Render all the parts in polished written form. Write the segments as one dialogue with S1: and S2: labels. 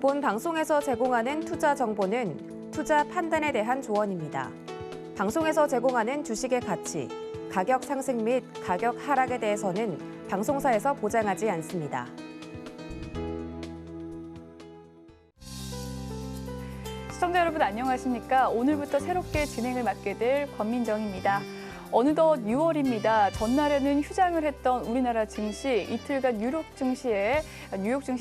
S1: 본 방송에서 제공하는 투자 정보는 투자 판단에 대한 조언입니다. 방송에서 제공하는 주식의 가치, 가격 상승 및 가격 하락에 대해서는 방송사에서 보장하지 않습니다.
S2: 시청자 여러분 안녕하십니까? 오늘부터 새롭게 진행을 맡게 될 권민정입니다. 어느덧 6월입니다. 전날에는 휴장을 했던 우리나라 증시, 이틀간 뉴욕 증시의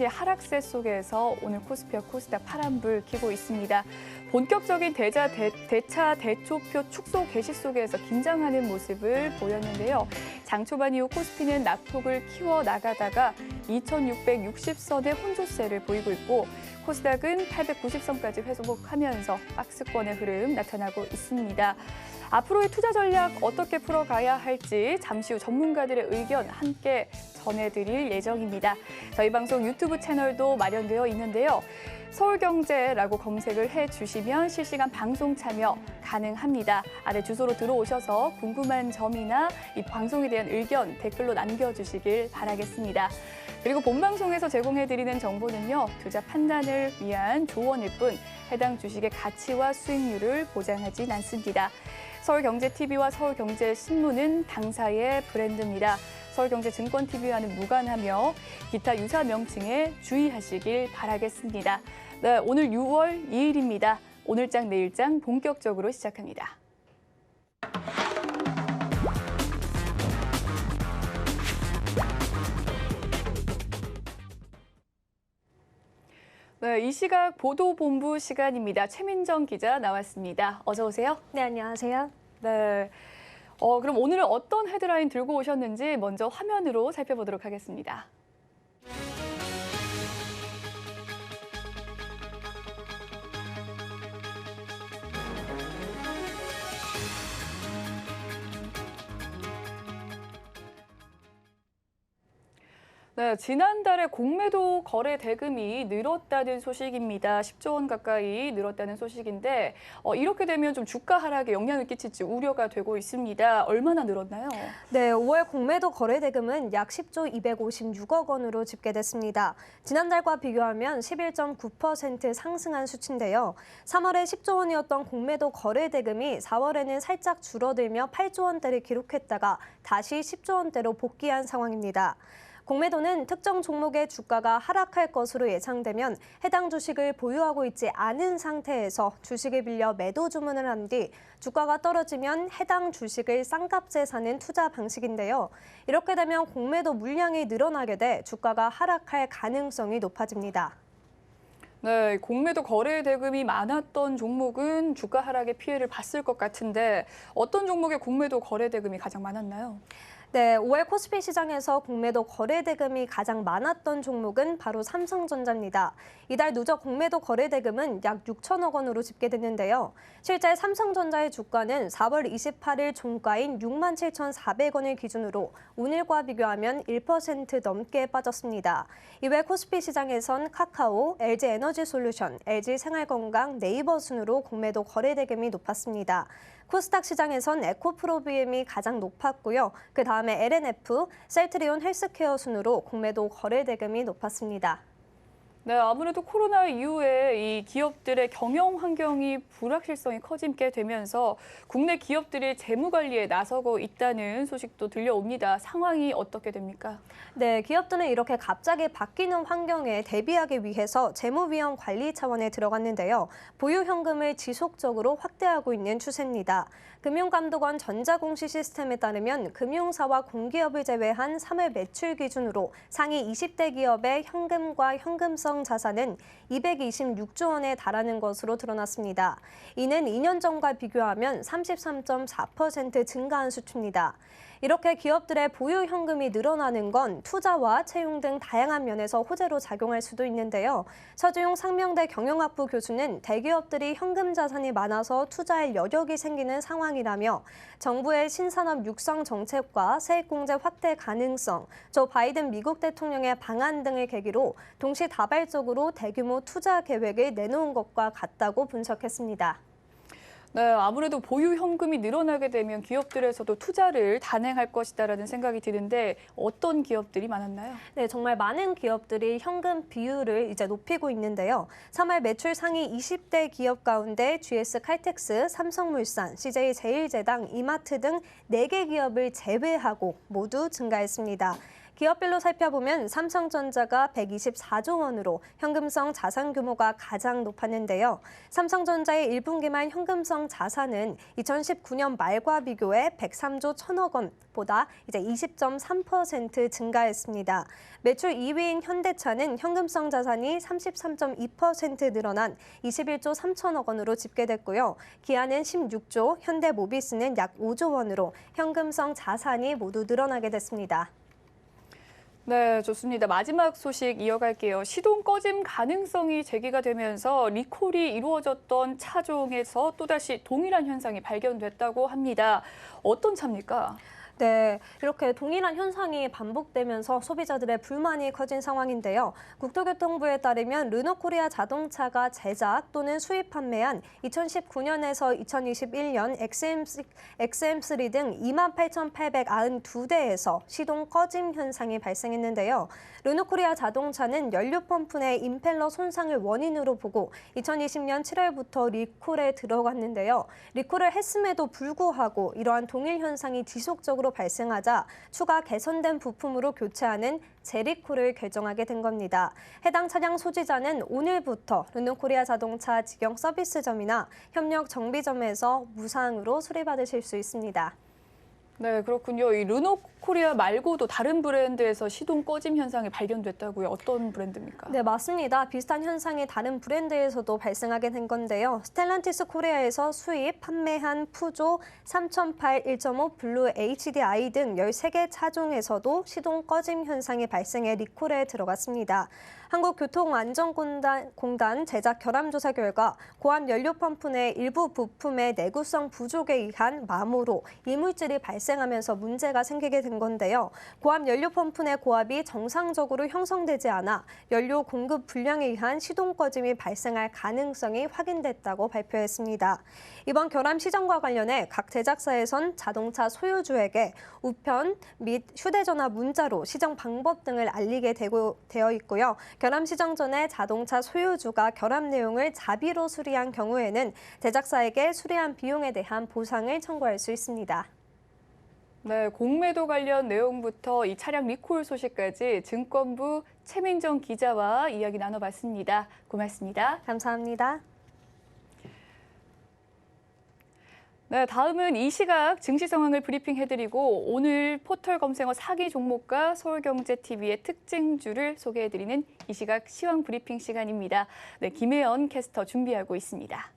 S2: 하락세 속에서 오늘 코스피와 코스닥 파란불 켜고 있습니다. 본격적인 대차 대조표 축소 개시 속에서 긴장하는 모습을 보였는데요. 장 초반 이후 코스피는 낙폭을 키워나가다가 2660선의 혼조세를 보이고 있고 코스닥은 890선까지 회복하면서 박스권의 흐름 나타나고 있습니다. 앞으로의 투자 전략 어떻게 풀어가야 할지 잠시 후 전문가들의 의견 함께 전해드릴 예정입니다. 저희 방송 유튜브 채널도 마련되어 있는데요. 서울경제라고 검색을 해주시면 실시간 방송 참여 가능합니다. 아래 주소로 들어오셔서 궁금한 점이나 이 방송에 대한 의견 댓글로 남겨주시길 바라겠습니다. 그리고 본방송에서 제공해드리는 정보는요, 투자 판단을 위한 조언일 뿐 해당 주식의 가치와 수익률을 보장하진 않습니다. 서울경제TV와 서울경제신문은 당사의 브랜드입니다. 서울경제증권TV와는 무관하며 기타 유사 명칭에 주의하시길 바라겠습니다. 네, 오늘 6월 2일입니다. 오늘장 내일장 본격적으로 시작합니다. 네, 이 시각 보도본부 시간입니다. 최민정 기자 나왔습니다. 어서 오세요.
S3: 네, 안녕하세요.
S2: 네, 그럼 오늘은 어떤 헤드라인 들고 오셨는지 먼저 화면으로 살펴보도록 하겠습니다. 네, 지난달에 공매도 거래 대금이 늘었다는 소식입니다. 10조 원 가까이 늘었다는 소식인데 이렇게 되면 좀 주가 하락에 영향을 끼칠지 우려가 되고 있습니다. 얼마나 늘었나요?
S3: 네, 5월 공매도 거래 대금은 약 10조 256억 원으로 집계됐습니다. 지난달과 비교하면 11.9% 상승한 수치인데요. 3월에 10조 원이었던 공매도 거래 대금이 4월에는 살짝 줄어들며 8조 원대를 기록했다가 다시 10조 원대로 복귀한 상황입니다. 공매도는 특정 종목의 주가가 하락할 것으로 예상되면 해당 주식을 보유하고 있지 않은 상태에서 주식을 빌려 매도 주문을 한 뒤 주가가 떨어지면 해당 주식을 싼값에 사는 투자 방식인데요. 이렇게 되면 공매도 물량이 늘어나게 돼 주가가 하락할 가능성이 높아집니다.
S2: 네, 공매도 거래 대금이 많았던 종목은 주가 하락의 피해를 봤을 것 같은데 어떤 종목의 공매도 거래 대금이 가장 많았나요?
S3: 네, 5월 코스피 시장에서 공매도 거래 대금이 가장 많았던 종목은 바로 삼성전자입니다. 이달 누적 공매도 거래 대금은 약 6천억 원으로 집계됐는데요. 실제 삼성전자의 주가는 4월 28일 종가인 67,400원을 기준으로 오늘과 비교하면 1% 넘게 빠졌습니다. 이외 코스피 시장에선 카카오, LG에너지솔루션, LG생활건강, 네이버 순으로 공매도 거래 대금이 높았습니다. 코스닥 시장에선 에코프로비엠이 가장 높았고요. 그 다음에 LNF, 셀트리온 헬스케어 순으로 공매도 거래 대금이 높았습니다.
S2: 네, 아무래도 코로나 이후에 이 기업들의 경영 환경이 불확실성이 커지게 되면서 국내 기업들이 재무 관리에 나서고 있다는 소식도 들려옵니다. 상황이 어떻게 됩니까?
S3: 네, 기업들은 이렇게 갑자기 바뀌는 환경에 대비하기 위해서 재무위험 관리 차원에 들어갔는데요. 보유 현금을 지속적으로 확대하고 있는 추세입니다. 금융감독원 전자공시 시스템에 따르면 금융사와 공기업을 제외한 3월 매출 기준으로 상위 20대 기업의 현금과 현금성 자산은 226조 원에 달하는 것으로 드러났습니다. 이는 2년 전과 비교하면 33.4% 증가한 수치입니다. 이렇게 기업들의 보유 현금이 늘어나는 건 투자와 채용 등 다양한 면에서 호재로 작용할 수도 있는데요. 서주용 상명대 경영학부 교수는 대기업들이 현금 자산이 많아서 투자할 여력이 생기는 상황이라며 정부의 신산업 육성 정책과 세액공제 확대 가능성, 조 바이든 미국 대통령의 방안 등을 계기로 동시다발적으로 대규모 투자 계획을 내놓은 것과 같다고 분석했습니다.
S2: 네, 아무래도 보유 현금이 늘어나게 되면 기업들에서도 투자를 단행할 것이다라는 생각이 드는데 어떤 기업들이 많았나요?
S3: 네, 정말 많은 기업들이 현금 비율을 이제 높이고 있는데요. 3월 매출 상위 20대 기업 가운데 GS칼텍스, 삼성물산, CJ제일제당, 이마트 등 4개 기업을 제외하고 모두 증가했습니다. 기업별로 살펴보면 삼성전자가 124조 원으로 현금성 자산 규모가 가장 높았는데요. 삼성전자의 1분기 말 현금성 자산은 2019년 말과 비교해 103조 1천억 원보다 이제 20.3% 증가했습니다. 매출 2위인 현대차는 현금성 자산이 33.2% 늘어난 21조 3천억 원으로 집계됐고요. 기아는 16조, 현대모비스는 약 5조 원으로 현금성 자산이 모두 늘어나게 됐습니다.
S2: 네, 좋습니다. 마지막 소식 이어갈게요. 시동 꺼짐 가능성이 제기가 되면서 리콜이 이루어졌던 차종에서 또다시 동일한 현상이 발견됐다고 합니다. 어떤 차입니까?
S3: 네, 이렇게 동일한 현상이 반복되면서 소비자들의 불만이 커진 상황인데요. 국토교통부에 따르면 르노코리아 자동차가 제작 또는 수입 판매한 2019년에서 2021년 XM3 등 28,892대에서 시동 꺼짐 현상이 발생했는데요. 르노코리아 자동차는 연료 펌프 내 임펠러 손상을 원인으로 보고 2020년 7월부터 리콜에 들어갔는데요. 리콜을 했음에도 불구하고 이러한 동일 현상이 지속적으로 발생하자 추가 개선된 부품으로 교체하는 재리콜을 결정하게 된 겁니다. 해당 차량 소지자는 오늘부터 르노코리아 자동차 직영 서비스점이나 협력 정비점에서 무상으로 수리받으실 수 있습니다.
S2: 네, 그렇군요. 이 르노코리아 말고도 다른 브랜드에서 시동 꺼짐 현상이 발견됐다고요. 어떤 브랜드입니까?
S3: 네, 맞습니다. 비슷한 현상이 다른 브랜드에서도 발생하게 된 건데요. 스텔란티스 코리아에서 수입, 판매한 푸조 3008, 1.5 블루 HDI 등 13개 차종에서도 시동 꺼짐 현상이 발생해 리콜에 들어갔습니다. 한국교통안전공단 제작 결함조사 결과 고압 연료 펌프 내 일부 부품의 내구성 부족에 의한 마모로 이물질이 발생하면서 문제가 생기게 된 건데요. 고압 연료 펌프 내 고압이 정상적으로 형성되지 않아 연료 공급 불량에 의한 시동 꺼짐이 발생할 가능성이 확인됐다고 발표했습니다. 이번 결함 시정과 관련해 각 제작사에선 자동차 소유주에게 우편 및 휴대전화 문자로 시정 방법 등을 알리게 되어 있고요. 결함 시정 전에 자동차 소유주가 결함 내용을 자비로 수리한 경우에는 제작사에게 수리한 비용에 대한 보상을 청구할 수 있습니다.
S2: 네, 공매도 관련 내용부터 이 차량 리콜 소식까지 증권부 최민정 기자와 이야기 나눠봤습니다. 고맙습니다.
S3: 감사합니다.
S2: 네, 다음은 이 시각 증시 상황을 브리핑해드리고 오늘 포털 검색어 상위 종목과 서울경제TV의 특징주를 소개해드리는 이 시각 시황 브리핑 시간입니다. 네, 김혜연 캐스터 준비하고 있습니다.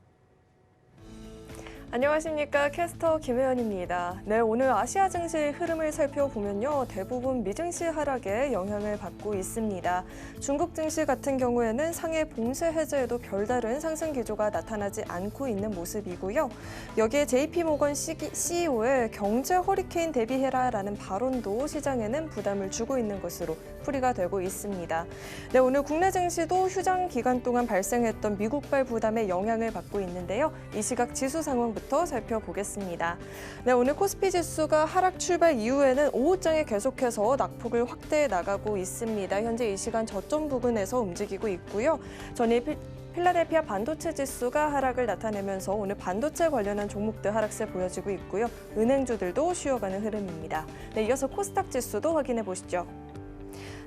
S4: 안녕하십니까. 캐스터 김혜연입니다. 네, 오늘 아시아 증시 흐름을 살펴보면요. 대부분 미증시 하락에 영향을 받고 있습니다. 중국 증시 같은 경우에는 상해 봉쇄 해제에도 별다른 상승 기조가 나타나지 않고 있는 모습이고요. 여기에 JP모건 CEO의 경제 허리케인 대비해라라는 발언도 시장에는 부담을 주고 있는 것으로 풀이가 되고 있습니다. 네, 오늘 국내 증시도 휴장 기간 동안 발생했던 미국발 부담에 영향을 받고 있는데요. 이 시각 지수 상황부터 살펴보겠습니다. 네, 오늘 코스피 지수가 하락 출발 이후에는 오후장에 계속해서 낙폭을 확대해 나가고 있습니다. 현재 이 시간 저점 부근에서 움직이고 있고요. 전일 필라델피아 반도체 지수가 하락을 나타내면서 오늘 반도체 관련한 종목들 하락세 보여지고 있고요. 은행주들도 쉬어가는 흐름입니다. 네, 이어서 코스닥 지수도 확인해 보시죠.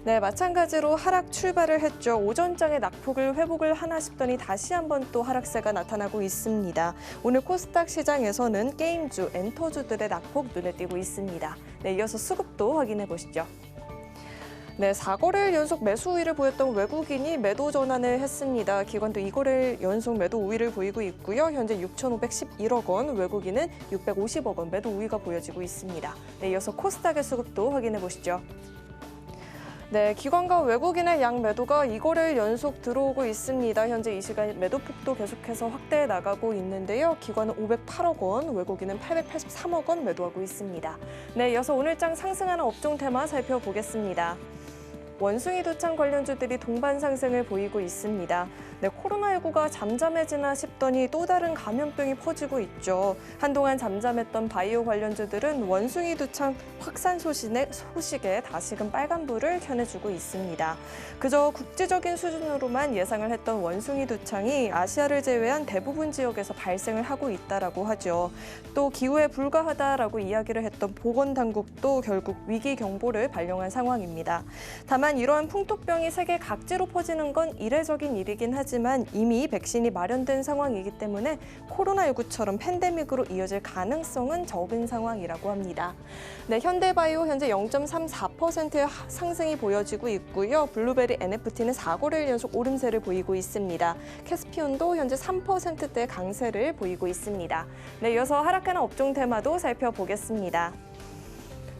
S4: 네, 마찬가지로 하락 출발을 했죠. 오전장에 낙폭을 회복을 하나 싶더니 다시 한번 또 하락세가 나타나고 있습니다. 오늘 코스닥 시장에서는 게임주, 엔터주들의 낙폭 눈에 띄고 있습니다. 네, 이어서 수급도 확인해 보시죠. 네, 4거래일 연속 매수 우위를 보였던 외국인이 매도 전환을 했습니다. 기관도 2거래일 연속 매도 우위를 보이고 있고요. 현재 6,511억 원, 외국인은 650억 원 매도 우위가 보여지고 있습니다. 네, 이어서 코스닥의 수급도 확인해 보시죠. 네, 기관과 외국인의 양 매도가 2거래일 연속 들어오고 있습니다. 현재 이 시간 매도폭도 계속해서 확대해 나가고 있는데요. 기관은 508억 원, 외국인은 883억 원 매도하고 있습니다. 네, 이어서 오늘장 상승하는 업종 테마 살펴보겠습니다. 원숭이 두창 관련주들이 동반 상승을 보이고 있습니다. 네, 코로나19가 잠잠해지나 싶더니 또 다른 감염병이 퍼지고 있죠. 한동안 잠잠했던 바이오 관련주들은 원숭이 두창 확산 소식에 다시금 빨간불을 켜내주고 있습니다. 그저 국제적인 수준으로만 예상을 했던 원숭이 두창이 아시아를 제외한 대부분 지역에서 발생을 하고 있다라고 하죠. 또 기후에 불과하다라고 이야기를 했던 보건당국도 결국 위기 경보를 발령한 상황입니다. 다만 이러한 풍토병이 세계 각지로 퍼지는 건 이례적인 일이긴 하지만 이미 백신이 마련된 상황이기 때문에 코로나19처럼 팬데믹으로 이어질 가능성은 적은 상황이라고 합니다. 네, 현대바이오 현재 0.34%의 상승이 보여지고 있고요. 블루베리 NFT는 4거래일 연속 오름세를 보이고 있습니다. 캐스피온도 현재 3%대 강세를 보이고 있습니다. 네, 이어서 하락하는 업종 테마도 살펴보겠습니다.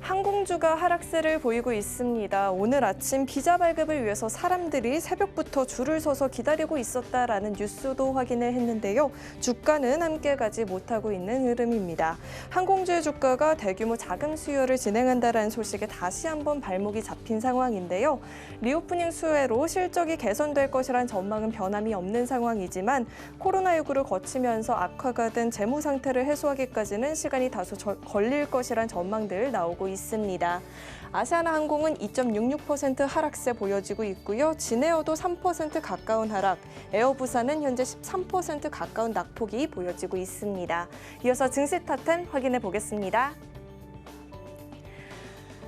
S4: 항공주가 하락세를 보이고 있습니다. 오늘 아침 비자 발급을 위해서 사람들이 새벽부터 줄을 서서 기다리고 있었다라는 뉴스도 확인을 했는데요. 주가는 함께 가지 못하고 있는 흐름입니다. 항공주의 주가가 대규모 자금 수요를 진행한다라는 소식에 다시 한번 발목이 잡힌 상황인데요. 리오프닝 수혜로 실적이 개선될 것이란 전망은 변함이 없는 상황이지만 코로나19를 거치면서 악화가 된 재무 상태를 해소하기까지는 시간이 다소 걸릴 것이란 전망들 나오고 있습니다. 아시아나항공은 2.66% 하락세 보여지고 있고요. 진에어도 3% 가까운 하락, 에어부산은 현재 13% 가까운 낙폭이 보여지고 있습니다. 이어서 증시 탑10 확인해 보겠습니다.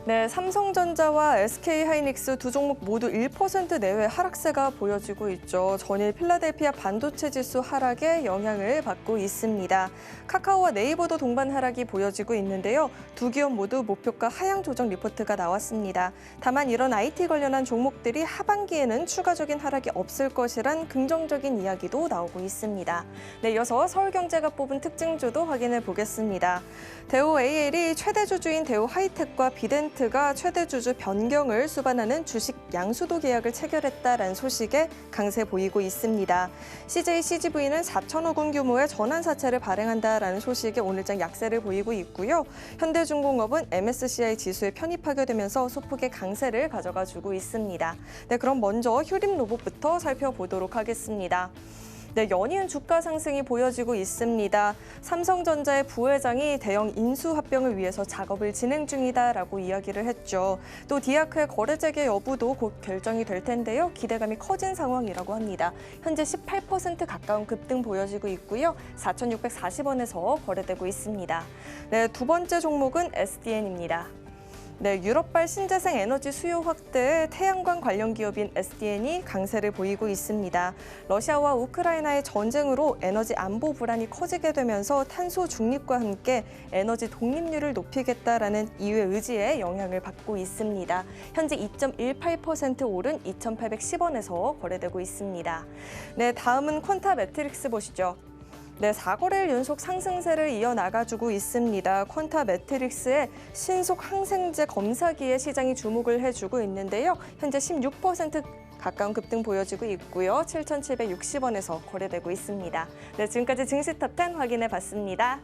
S4: 네, 삼성전자와 SK하이닉스 두 종목 모두 1% 내외 하락세가 보여지고 있죠. 전일 필라델피아 반도체 지수 하락에 영향을 받고 있습니다. 카카오와 네이버도 동반 하락이 보여지고 있는데요. 두 기업 모두 목표가 하향 조정 리포트가 나왔습니다. 다만 이런 IT 관련한 종목들이 하반기에는 추가적인 하락이 없을 것이란 긍정적인 이야기도 나오고 있습니다. 네, 이어서 서울경제가 뽑은 특징주도 확인해 보겠습니다. 대우 AL이 최대 주주인 대우 하이텍과 비덴트가 최대 주주 변경을 수반하는 주식 양수도 계약을 체결했다라는 소식에 강세 보이고 있습니다. CJ CGV는 4천억 원 규모의 전환 사채를 발행한다라는 소식에 오늘장 약세를 보이고 있고요. 현대중공업은 MSCI 지수에 편입하게 되면서 소폭의 강세를 가져가 주고 있습니다. 네, 그럼 먼저 휴림로봇부터 살펴보도록 하겠습니다. 네, 연이은 주가 상승이 보여지고 있습니다. 삼성전자의 부회장이 대형 인수 합병을 위해서 작업을 진행 중이다라고 이야기를 했죠. 또 디아크의 거래 재개 여부도 곧 결정이 될 텐데요. 기대감이 커진 상황이라고 합니다. 현재 18% 가까운 급등 보여지고 있고요. 4,640원에서 거래되고 있습니다. 네, 두 번째 종목은 SDN입니다. 네, 유럽발 신재생 에너지 수요 확대에 태양광 관련 기업인 SDN이 강세를 보이고 있습니다. 러시아와 우크라이나의 전쟁으로 에너지 안보 불안이 커지게 되면서 탄소 중립과 함께 에너지 독립률을 높이겠다라는 EU의 의지에 영향을 받고 있습니다. 현재 2.18% 오른 2,810원에서 거래되고 있습니다. 네, 다음은 퀀타 매트릭스 보시죠. 네, 4거래일 연속 상승세를 이어나가주고 있습니다. 퀀타 매트릭스의 신속 항생제 검사기에 시장이 주목을 해주고 있는데요. 현재 16% 가까운 급등 보여지고 있고요. 7,760원에서 거래되고 있습니다. 네, 지금까지 증시 탑10 확인해 봤습니다.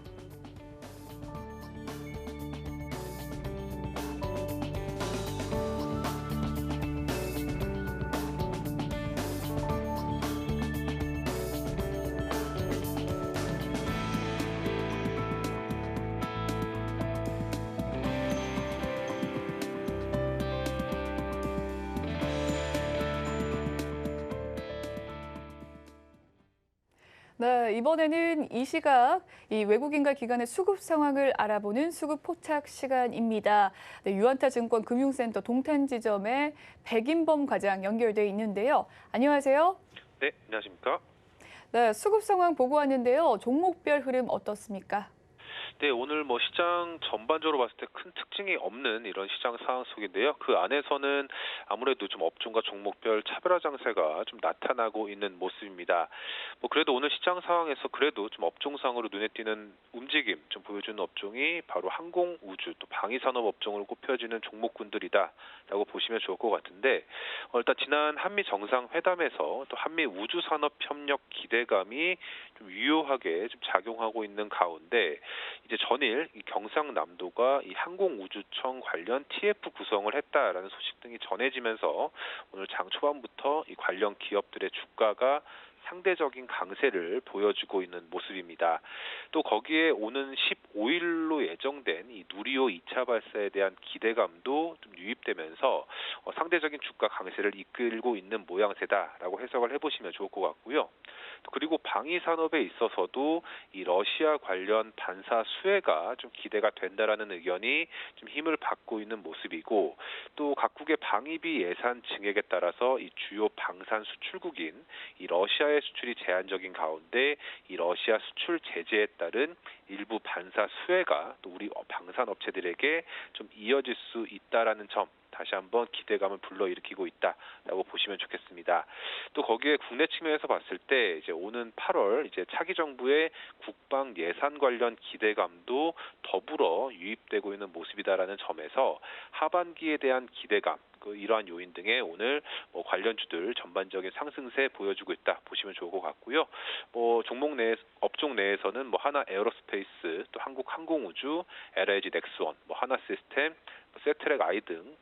S2: 네, 이번에는 이 시각 외국인과 기관의 수급 상황을 알아보는 수급 포착 시간입니다. 네, 유안타증권 금융센터 동탄지점의 백인범 과장 연결돼 있는데요. 안녕하세요.
S5: 네, 안녕하십니까?
S2: 네, 수급 상황 보고 왔는데요. 종목별 흐름 어떻습니까?
S5: 네, 오늘 시장 전반적으로 봤을 때 큰 특징이 없는 이런 시장 상황 속인데요. 그 안에서는 아무래도 좀 업종과 종목별 차별화 장세가 좀 나타나고 있는 모습입니다. 그래도 오늘 시장 상황에서 그래도 좀 업종상으로 눈에 띄는 움직임 좀 보여주는 업종이 바로 항공, 우주, 또 방위산업 업종으로 꼽혀지는 종목군들이다라고 보시면 좋을 것 같은데 일단 지난 한미 정상회담에서 또 한미 우주산업 협력 기대감이 좀 유효하게 좀 작용하고 있는 가운데 이제 전일 이 경상남도가 이 항공우주청 관련 TF 구성을 했다라는 소식 등이 전해지면서 오늘 장 초반부터 이 관련 기업들의 주가가 상대적인 강세를 보여주고 있는 모습입니다. 또 거기에 오는 15일로 예정된 이 누리호 2차 발사에 대한 기대감도 좀 유입되면서 상대적인 주가 강세를 이끌고 있는 모양새다라고 해석을 해보시면 좋을 것 같고요. 그리고 방위 산업에 있어서도 이 러시아 관련 반사 수혜가 좀 기대가 된다라는 의견이 좀 힘을 받고 있는 모습이고, 또 각국의 방위비 예산 증액에 따라서 이 주요 방산 수출국인 이 러시아의 수출이 제한적인 가운데 이 러시아 수출 제재에 따른 일부 반사 수혜가 또 우리 방산 업체들에게 좀 이어질 수 있다라는 점, 다시 한번 기대감을 불러일으키고 있다라고 보시면 좋겠습니다. 또 거기에 국내 측면에서 봤을 때 이제 오는 8월 이제 차기 정부의 국방 예산 관련 기대감도 더불어 유입되고 있는 모습이다라는 점에서 하반기에 대한 기대감, 이러한 요인 등의 오늘 관련주들 전반적인 상승세 보여주고 있다 보시면 좋을 것 같고요. 종목 내 업종 내에서는 하나 에어로스페이스, 또 한국항공우주, LIG 넥스원, 하나시스템, 세트랙 아이 등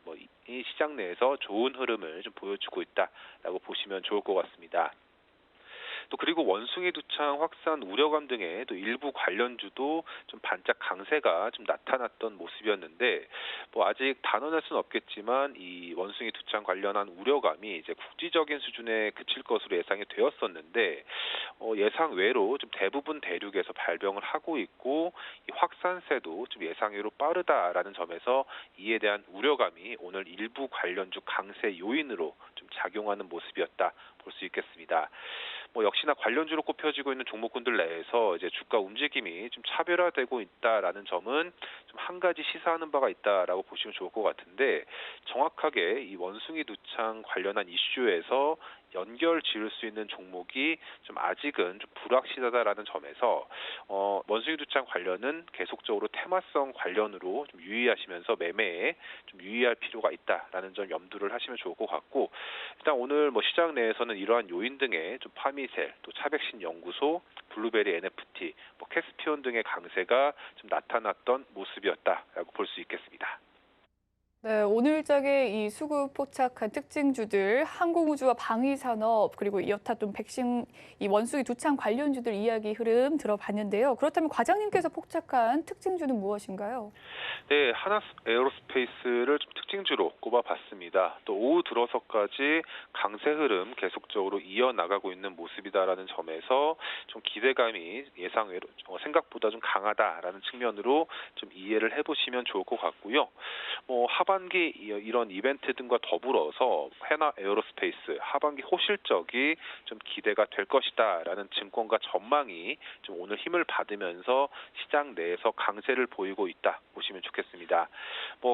S5: 이 시장 내에서 좋은 흐름을 좀 보여주고 있다라고 보시면 좋을 것 같습니다. 또 그리고 원숭이 두창 확산 우려감 등의 또 일부 관련주도 좀 반짝 강세가 좀 나타났던 모습이었는데, 아직 단언할 수는 없겠지만 이 원숭이 두창 관련한 우려감이 이제 국지적인 수준에 그칠 것으로 예상이 되었었는데, 예상 외로 좀 대부분 대륙에서 발병을 하고 있고, 이 확산세도 좀 예상외로 빠르다라는 점에서 이에 대한 우려감이 오늘 일부 관련주 강세 요인으로 좀 작용하는 모습이었다 볼 수 있겠습니다. 역시나 관련주로 꼽혀지고 있는 종목군들 내에서 이제 주가 움직임이 좀 차별화되고 있다라는 점은 좀 한 가지 시사하는 바가 있다라고 보시면 좋을 것 같은데, 정확하게 이 원숭이 두창 관련한 이슈에서 연결 지을 수 있는 종목이 좀 아직은 좀 불확실하다라는 점에서 원숭이 두창 관련은 계속적으로 테마성 관련으로 좀 유의하시면서 매매에 좀 유의할 필요가 있다라는 점 염두를 하시면 좋을 것 같고, 일단 오늘 시장 내에서는 이러한 요인 등의 좀 파미셀, 또 차백신 연구소, 블루베리 NFT, 캐스피온 등의 강세가 좀 나타났던 모습이었다라고 볼 수 있겠습니다.
S2: 네, 오늘장에 이 수급 포착한 특징주들, 항공우주와 방위산업, 그리고 이어타 좀 백신, 이 원숭이 두창 관련주들 이야기 흐름 들어봤는데요. 그렇다면 과장님께서 포착한 특징주는 무엇인가요?
S5: 네, 하나 에어로스페이스를 좀 특징주로 꼽아봤습니다. 또 오후 들어서까지 강세 흐름 계속적으로 이어나가고 있는 모습이다라는 점에서 좀 기대감이 예상외로 생각보다 좀 강하다라는 측면으로 좀 이해를 해보시면 좋을 것 같고요. 하반기 이런 이벤트 등과 더불어서 하나 에어로스페이스 하반기 호실적이 좀 기대가 될 것이다라는 증권가 전망이 좀 오늘 힘을 받으면서 시장 내에서 강세를 보이고 있다 보시면 좋겠습니다.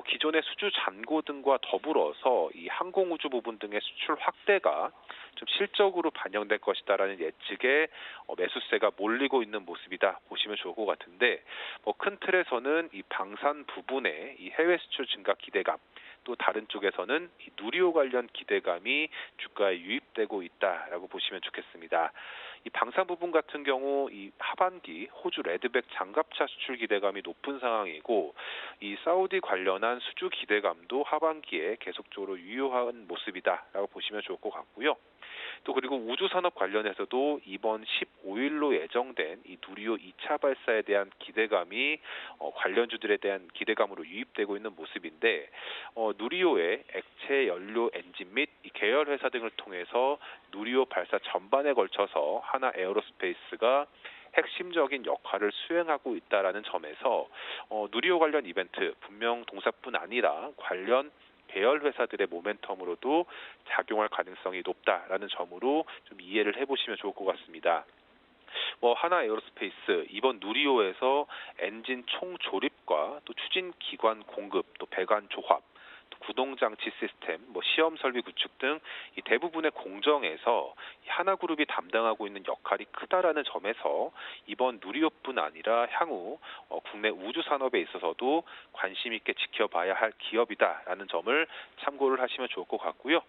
S5: 기존의 수주 잔고 등과 더불어서 이 항공우주 부분 등의 수출 확대가 좀 실적으로 반영될 것이다라는 예측에 매수세가 몰리고 있는 모습이다 보시면 좋을 것 같은데, 큰 틀에서는 이 방산 부분에 이 해외 수출 증가 기대감, 또 다른 쪽에서는 이 누리호 관련 기대감이 주가에 유입되고 있다라고 보시면 좋겠습니다. 이 방산 부분 같은 경우 이 하반기 호주 레드백 장갑차 수출 기대감이 높은 상황이고, 이 사우디 관련한 수주 기대감도 하반기에 계속적으로 유효한 모습이다라고 보시면 좋을 것 같고요. 또 그리고 우주산업 관련해서도 이번 15일로 예정된 이 누리호 2차 발사에 대한 기대감이 관련주들에 대한 기대감으로 유입되고 있는 모습인데, 누리호의 액체 연료 엔진 및 이 계열 회사 등을 통해서 누리호 발사 전반에 걸쳐서 하나 에어로스페이스가 핵심적인 역할을 수행하고 있다라는 점에서 누리호 관련 이벤트 분명 동사뿐 아니라 관련 계열 회사들의 모멘텀으로도 작용할 가능성이 높다라는 점으로 좀 이해를 해보시면 좋을 것 같습니다. 하나 에어로스페이스 이번 누리호에서 엔진 총 조립과 또 추진 기관 공급, 또 배관 조합, 구동장치 시스템, 시험 설비 구축 등 이 대부분의 공정에서 하나그룹이 담당하고 있는 역할이 크다라는 점에서 이번 누리호뿐 아니라 향후 국내 우주 산업에 있어서도 관심 있게 지켜봐야 할 기업이다라는 점을 참고를 하시면 좋을 것 같고요.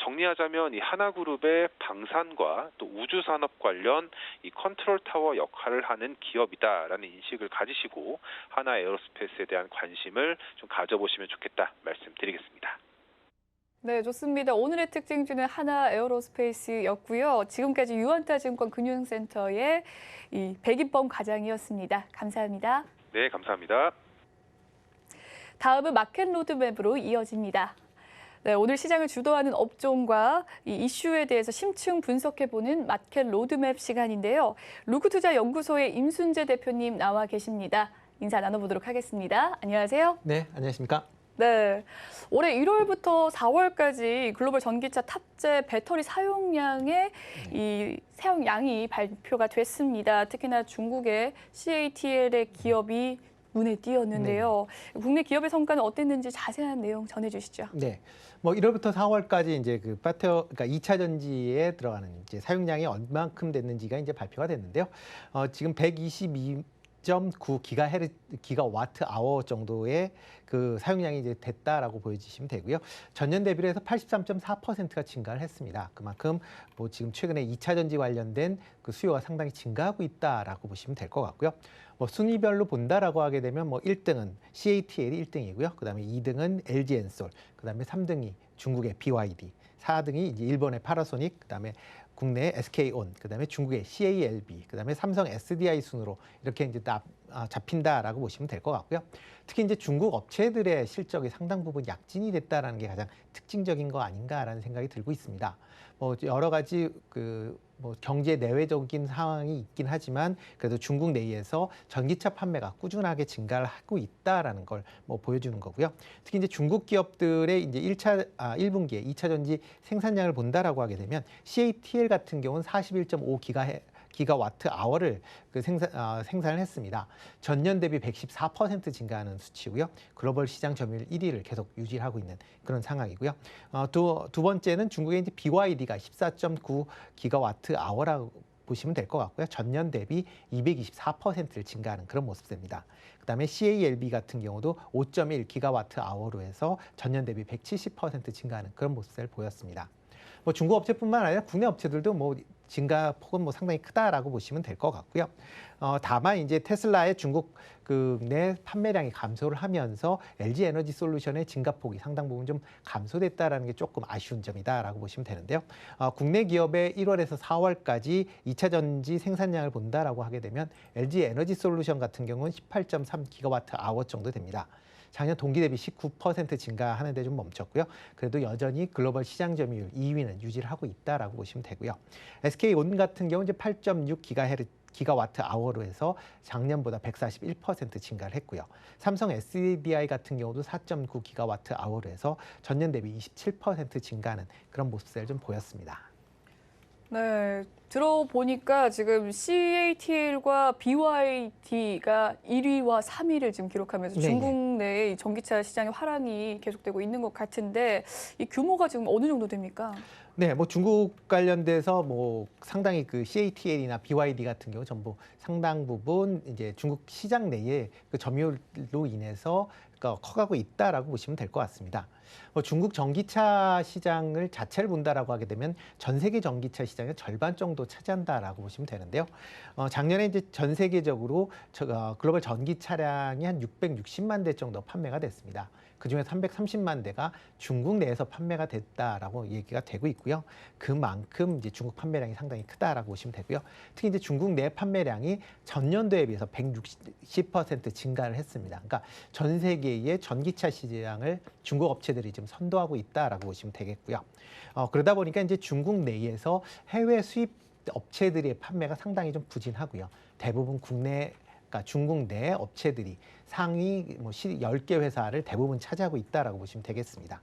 S5: 정리하자면 이 하나그룹의 방산과 또 우주 산업 관련 이 컨트롤 타워 역할을 하는 기업이다라는 인식을 가지시고 하나 에어로스페이스에 대한 관심을 좀 가져보시면 좋겠다 말씀드리겠습니다.
S2: 네, 좋습니다. 오늘의 특징주는 하나 에어로스페이스였고요. 지금까지 유한타증권 금융센터의 백인범 과장이었습니다. 감사합니다.
S5: 네, 감사합니다.
S2: 다음은 마켓 로드맵으로 이어집니다. 네, 오늘 시장을 주도하는 업종과 이 이슈에 대해서 심층 분석해보는 마켓 로드맵 시간인데요. 루크투자연구소의 임순재 대표님 나와 계십니다. 인사 나눠보도록 하겠습니다. 안녕하세요.
S6: 네, 안녕하십니까?
S2: 네, 올해 1월부터 4월까지 글로벌 전기차 탑재 배터리 사용량의 이 사용량이 발표가 됐습니다. 특히나 중국의 CATL의 기업이 눈에 띄었는데요. 네. 국내 기업의 성과는 어땠는지 자세한 내용 전해주시죠.
S6: 네, 1월부터 4월까지 이제 그러니까 2차 전지에 들어가는 이제 사용량이 얼마큼 됐는지가 이제 발표가 됐는데요. 지금 122.9 기가와트 아워 정도의 그 사용량이 이제 됐다라고 보여지시면 되고요. 전년 대비로 해서 83.4%가 증가를 했습니다. 그만큼 지금 최근에 2차 전지 관련된 그 수요가 상당히 증가하고 있다라고 보시면 될 것 같고요. 순위별로 본다라고 하게 되면 1등은 CATL이 1등이고요. 그다음에 2등은 LG엔솔, 그다음에 3등이 중국의 BYD, 4등이 이제 일본의 파나소닉, 그다음에 국내의 SK온, 그다음에 중국의 CALB, 그다음에 삼성 SDI 순으로 이렇게 이제 잡힌다라고 보시면 될 것 같고요. 특히 이제 중국 업체들의 실적이 상당 부분 약진이 됐다라는 게 가장 특징적인 거 아닌가라는 생각이 들고 있습니다. 여러 가지 경제 내외적인 상황이 있긴 하지만 그래도 중국 내에서 전기차 판매가 꾸준하게 증가를 하고 있다라는 걸 보여주는 거고요. 특히 이제 중국 기업들의 이제 1분기에 2차 전지 생산량을 본다라고 하게 되면 CATL 같은 경우는 41.5 기가와트 아워를 생산을 했습니다. 전년 대비 114% 증가하는 수치고요. 글로벌 시장 점유율 1위를 계속 유지하고 있는 그런 상황이고요. 두 번째는 중국의 이제 BYD가 14.9 기가와트 아워라고 보시면 될 것 같고요. 전년 대비 224%를 증가하는 그런 모습입니다. 그다음에 CALB 같은 경우도 5.1 기가와트 아워로 해서 전년 대비 170% 증가하는 그런 모습을 보였습니다. 중국 업체뿐만 아니라 국내 업체들도 증가폭은 상당히 크다라고 보시면 될 것 같고요. 다만 이제 테슬라의 중국 내 판매량이 감소를 하면서 LG 에너지 솔루션의 증가폭이 상당 부분 좀 감소됐다라는 게 조금 아쉬운 점이다라고 보시면 되는데요. 국내 기업의 1월에서 4월까지 2차 전지 생산량을 본다라고 하게 되면 LG 에너지 솔루션 같은 경우는 18.3 기가와트 아워 정도 됩니다. 작년 동기 대비 19% 증가하는 데 좀 멈췄고요. 그래도 여전히 글로벌 시장 점유율 2위는 유지를 하고 있다라고 보시면 되고요. SK온 같은 경우 이제 8.6 기가와트 아워로 해서 작년보다 141% 증가를 했고요. 삼성 SDI 같은 경우도 4.9 기가와트 아워로 해서 전년 대비 27% 증가하는 그런 모습을 좀 보였습니다.
S2: 네, 들어보니까 지금 CATL과 BYD가 1위와 3위를 지금 기록하면서 중국 내의 전기차 시장의 화랑이 계속되고 있는 것 같은데 이 규모가 지금 어느 정도 됩니까?
S6: 네, 중국 관련돼서 상당히 그 CATL이나 BYD 같은 경우 전부 상당 부분 이제 중국 시장 내에 그 점유율로 인해서 커가고 있다라고 보시면 될 것 같습니다. 중국 전기차 시장을 자체를 본다라고 하게 되면 전 세계 전기차 시장의 절반 정도 차지한다라고 보시면 되는데요. 작년에 이제 전 세계적으로 글로벌 전기 차량이 한 660만 대 정도 판매가 됐습니다. 그중에 330만 대가 중국 내에서 판매가 됐다라고 얘기가 되고 있고요. 그만큼 이제 중국 판매량이 상당히 크다라고 보시면 되고요. 특히 이제 중국 내 판매량이 전년도에 비해서 160% 증가를 했습니다. 그러니까 전 세계의 전기차 시장을 중국 업체들이 지금 선도하고 있다라고 보시면 되겠고요. 그러다 보니까 이제 중국 내에서 해외 수입 업체들의 판매가 상당히 좀 부진하고요. 대부분 그러니까 중국 내 업체들이 상위 10개 회사를 대부분 차지하고 있다라고 보시면 되겠습니다.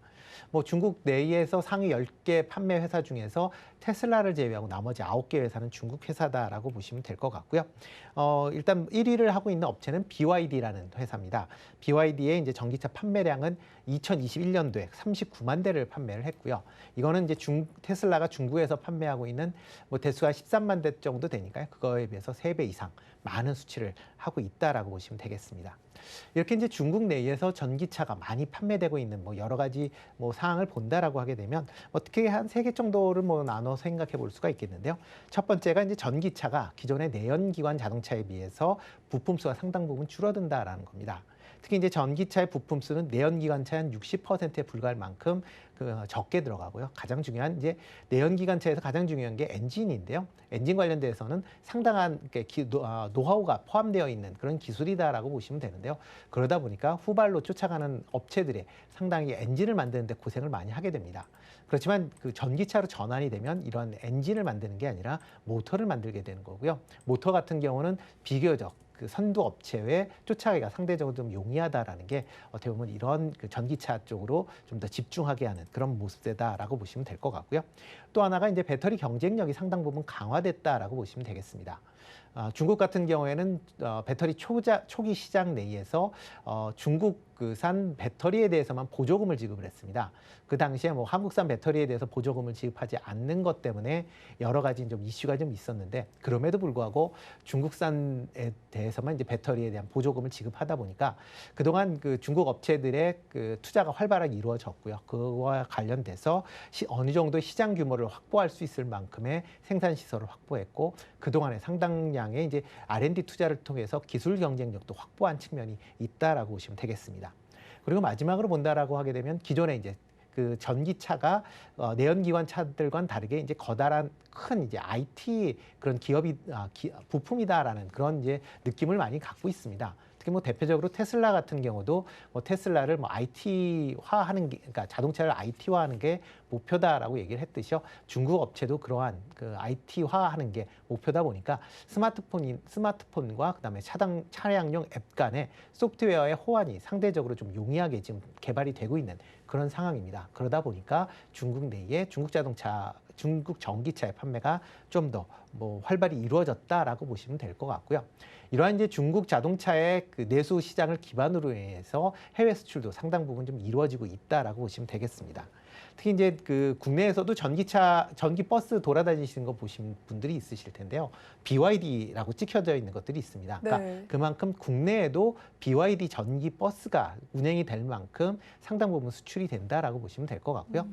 S6: 뭐 중국 내에서 상위 10개 판매 회사 중에서 테슬라를 제외하고 나머지 9개 회사는 중국 회사다라고 보시면 될 것 같고요. 일단 1위를 하고 있는 업체는 BYD라는 회사입니다. BYD의 이제 전기차 판매량은 2021년도에 39만 대를 판매를 했고요. 이거는 이제 테슬라가 중국에서 판매하고 있는 뭐 대수가 13만 대 정도 되니까요. 그거에 비해서 3배 이상 많은 수치를 하고 있다라고 보시면 되겠습니다. 이렇게 이제 중국 내에서 전기차가 많이 판매되고 있는 뭐 여러 가지 뭐 사항을 본다라고 하게 되면 어떻게 한 3개 정도를 뭐 나눠서 생각해 볼 수가 있겠는데요. 첫 번째가 이제 전기차가 기존의 내연기관 자동차에 비해서 부품 수가 상당 부분 줄어든다라는 겁니다. 특히 이제 전기차의 부품 수는 내연기관차의 한 60%에 불과할 만큼 적게 들어가고요. 가장 중요한 이제 내연기관차에서 가장 중요한 게 엔진인데요. 엔진 관련돼서는 상당한 노하우가 포함되어 있는 그런 기술이다라고 보시면 되는데요. 그러다 보니까 후발로 쫓아가는 업체들이 상당히 엔진을 만드는데 고생을 많이 하게 됩니다. 그렇지만 그 전기차로 전환이 되면 이런 엔진을 만드는 게 아니라 모터를 만들게 되는 거고요. 모터 같은 경우는 비교적 그 선두 업체에 쫓아가기가 상대적으로 좀 용이하다라는 게 어떻게 보면 이런 그 전기차 쪽으로 좀 더 집중하게 하는 그런 모습이다라고 보시면 될 것 같고요. 또 하나가 이제 배터리 경쟁력이 상당 부분 강화됐다라고 보시면 되겠습니다. 중국 같은 경우에는 배터리 초기 시장 내에서 중국산 배터리에 대해서만 보조금을 지급을 했습니다. 그 당시에 뭐 한국산 배터리에 대해서 보조금을 지급하지 않는 것 때문에 여러 가지 좀 이슈가 좀 있었는데 그럼에도 불구하고 중국산에 대해서만 이제 배터리에 대한 보조금을 지급하다 보니까 그동안 그 중국 업체들의 그 투자가 활발하게 이루어졌고요. 그와 관련돼서 어느 정도 시장 규모를 확보할 수 있을 만큼의 생산 시설을 확보했고 그동안에 상당량의 이제 R&D 투자를 통해서 기술 경쟁력도 확보한 측면이 있다라고 보시면 되겠습니다. 그리고 마지막으로 본다라고 하게 되면 기존에 이제 그 전기차가 내연기관 차들과는 다르게 이제 커다란 큰 이제 IT 그런 기업이 부품이다라는 그런 이제 느낌을 많이 갖고 있습니다. 특히 뭐 대표적으로 테슬라 같은 경우도 뭐 테슬라를 뭐 IT화하는 게 그러니까 자동차를 IT화하는 게 목표다라고 얘기를 했듯이요. 중국 업체도 그러한 그 IT화하는 게 목표다 보니까 스마트폰과 그다음에 차량용 앱 간의 소프트웨어의 호환이 상대적으로 좀 용이하게 지금 개발이 되고 있는 그런 상황입니다. 그러다 보니까 중국 내에 중국 전기차의 판매가 좀 더 뭐 활발히 이루어졌다라고 보시면 될 것 같고요. 이러한 이제 중국 자동차의 그 내수 시장을 기반으로 해서 해외 수출도 상당 부분 좀 이루어지고 있다라고 보시면 되겠습니다. 특히 이제 그 국내에서도 전기 버스 돌아다니시는 거 보신 분들이 있으실 텐데요. BYD라고 찍혀져 있는 것들이 있습니다. 그러니까
S4: 네.
S6: 그만큼 국내에도 BYD 전기 버스가 운행이 될 만큼 상당 부분 수출이 된다라고 보시면 될 것 같고요.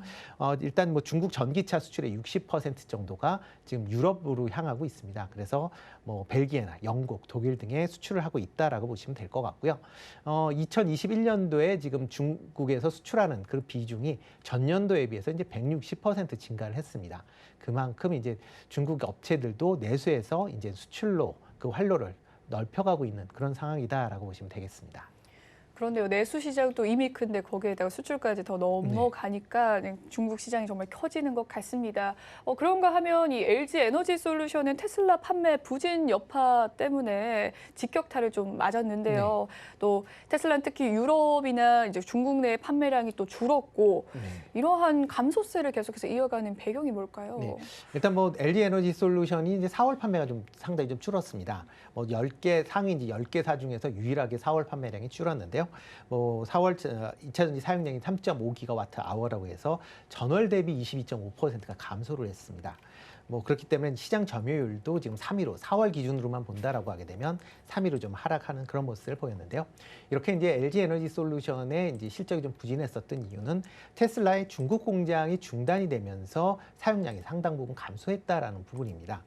S6: 일단 뭐 중국 전기차 수출의 60% 정도가 지금 유럽으로 향하고 있습니다. 그래서 뭐 벨기에나 영국, 독일 등에 수출을 하고 있다라고 보시면 될 것 같고요. 2021년도에 지금 중국에서 수출하는 그 비중이 전년도에 비해서 이제 160% 증가를 했습니다. 그만큼 이제 중국 업체들도 내수에서 이제 수출로 그 활로를 넓혀가고 있는 그런 상황이다라고 보시면 되겠습니다.
S2: 그런데요, 내수 시장도 이미 큰데 거기에다가 수출까지 더 넘어가니까 중국 시장이 정말 커지는 것 같습니다. 그런가 하면 이 LG 에너지 솔루션은 테슬라 판매 부진 여파 때문에 직격탄을 좀 맞았는데요. 또 테슬라는 특히 유럽이나 이제 중국 내 판매량이 또 줄었고 이러한 감소세를 계속해서 이어가는 배경이 뭘까요?
S6: 네. 일단 뭐 LG 에너지 솔루션이 이제 4월 판매가 좀 상당히 좀 줄었습니다. 뭐 10개 상위 이제 10개사 중에서 유일하게 4월 판매량이 줄었는데요. 뭐 4월 2차 전지 사용량이 3.5GWh라고 해서 전월 대비 22.5%가 감소를 했습니다. 뭐 그렇기 때문에 시장 점유율도 지금 3위로 4월 기준으로만 본다라고 하게 되면 3위로 좀 하락하는 그런 모습을 보였는데요. 이렇게 이제 LG 에너지 솔루션의 이제 실적이 좀 부진했었던 이유는 테슬라의 중국 공장이 중단이 되면서 사용량이 상당 부분 감소했다라는 부분입니다.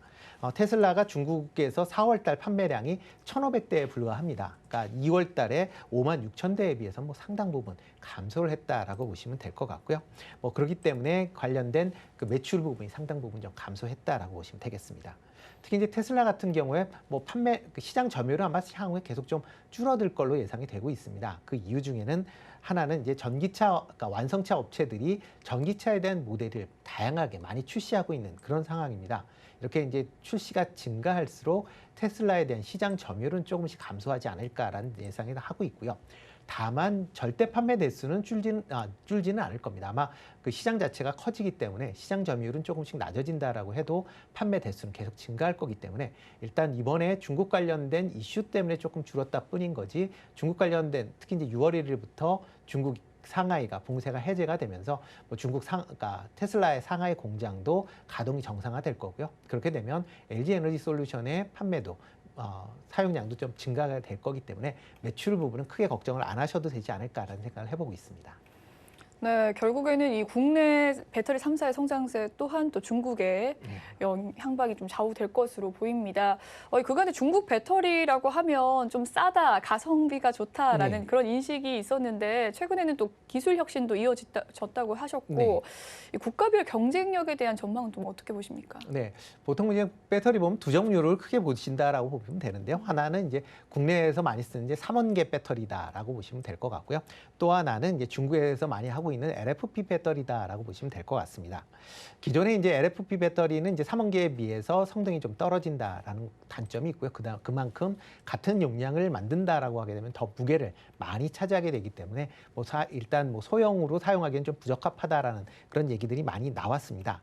S6: 테슬라가 중국에서 4월달 판매량이 1,500대에 불과합니다. 그러니까 2월달에 56,000대에 비해서 뭐 상당 부분 감소를 했다라고 보시면 될 것 같고요. 뭐 그렇기 때문에 관련된 그 매출 부분이 상당 부분 좀 감소했다라고 보시면 되겠습니다. 특히 이제 테슬라 같은 경우에 뭐 시장 점유율은 아마 향후에 계속 좀 줄어들 걸로 예상이 되고 있습니다. 그 이유 중에는 하나는 이제 그러니까 완성차 업체들이 전기차에 대한 모델을 다양하게 많이 출시하고 있는 그런 상황입니다. 이렇게 이제 출시가 증가할수록 테슬라에 대한 시장 점유율은 조금씩 감소하지 않을까라는 예상을 하고 있고요. 다만 절대 판매 대수는 줄지는 않을 겁니다. 아마 그 시장 자체가 커지기 때문에 시장 점유율은 조금씩 낮아진다라고 해도 판매 대수는 계속 증가할 거기 때문에 일단 이번에 중국 관련된 이슈 때문에 조금 줄었다 뿐인 거지, 중국 관련된 특히 이제 6월 1일부터 중국 상하이가 봉쇄가 해제가 되면서 뭐 그러니까 테슬라의 상하이 공장도 가동이 정상화될 거고요. 그렇게 되면 LG 에너지 솔루션의 판매도 사용량도 좀 증가가 될 거기 때문에 매출 부분은 크게 걱정을 안 하셔도 되지 않을까라는 생각을 해보고 있습니다.
S2: 네, 결국에는 이 국내 배터리 3사의 성장세 또한 또 중국의 향방이 좀 좌우될 것으로 보입니다. 그간에 중국 배터리라고 하면 좀 싸다, 가성비가 좋다라는
S6: 네.
S2: 그런 인식이 있었는데 최근에는 또 기술 혁신도 이어졌다고 하셨고
S6: 네.
S2: 이 국가별 경쟁력에 대한 전망은 좀 어떻게 보십니까?
S6: 네, 보통 이제 배터리 보면 두 종류를 크게 보신다라고 보시면 되는데요. 하나는 이제 국내에서 많이 쓰는 이제 3원계 배터리다라고 보시면 될 것 같고요. 또 하나는 이제 중국에서 많이 하고 있는 LFP 배터리다라고 보시면 될 것 같습니다. 기존에 이제 LFP 배터리는 이제 3원계에 비해서 성능이 좀 떨어진다라는 단점이 있고요. 그만큼 같은 용량을 만든다라고 하게 되면 더 무게를 많이 차지하게 되기 때문에 일단 소형으로 사용하기엔 좀 부적합하다라는 그런 얘기들이 많이 나왔습니다.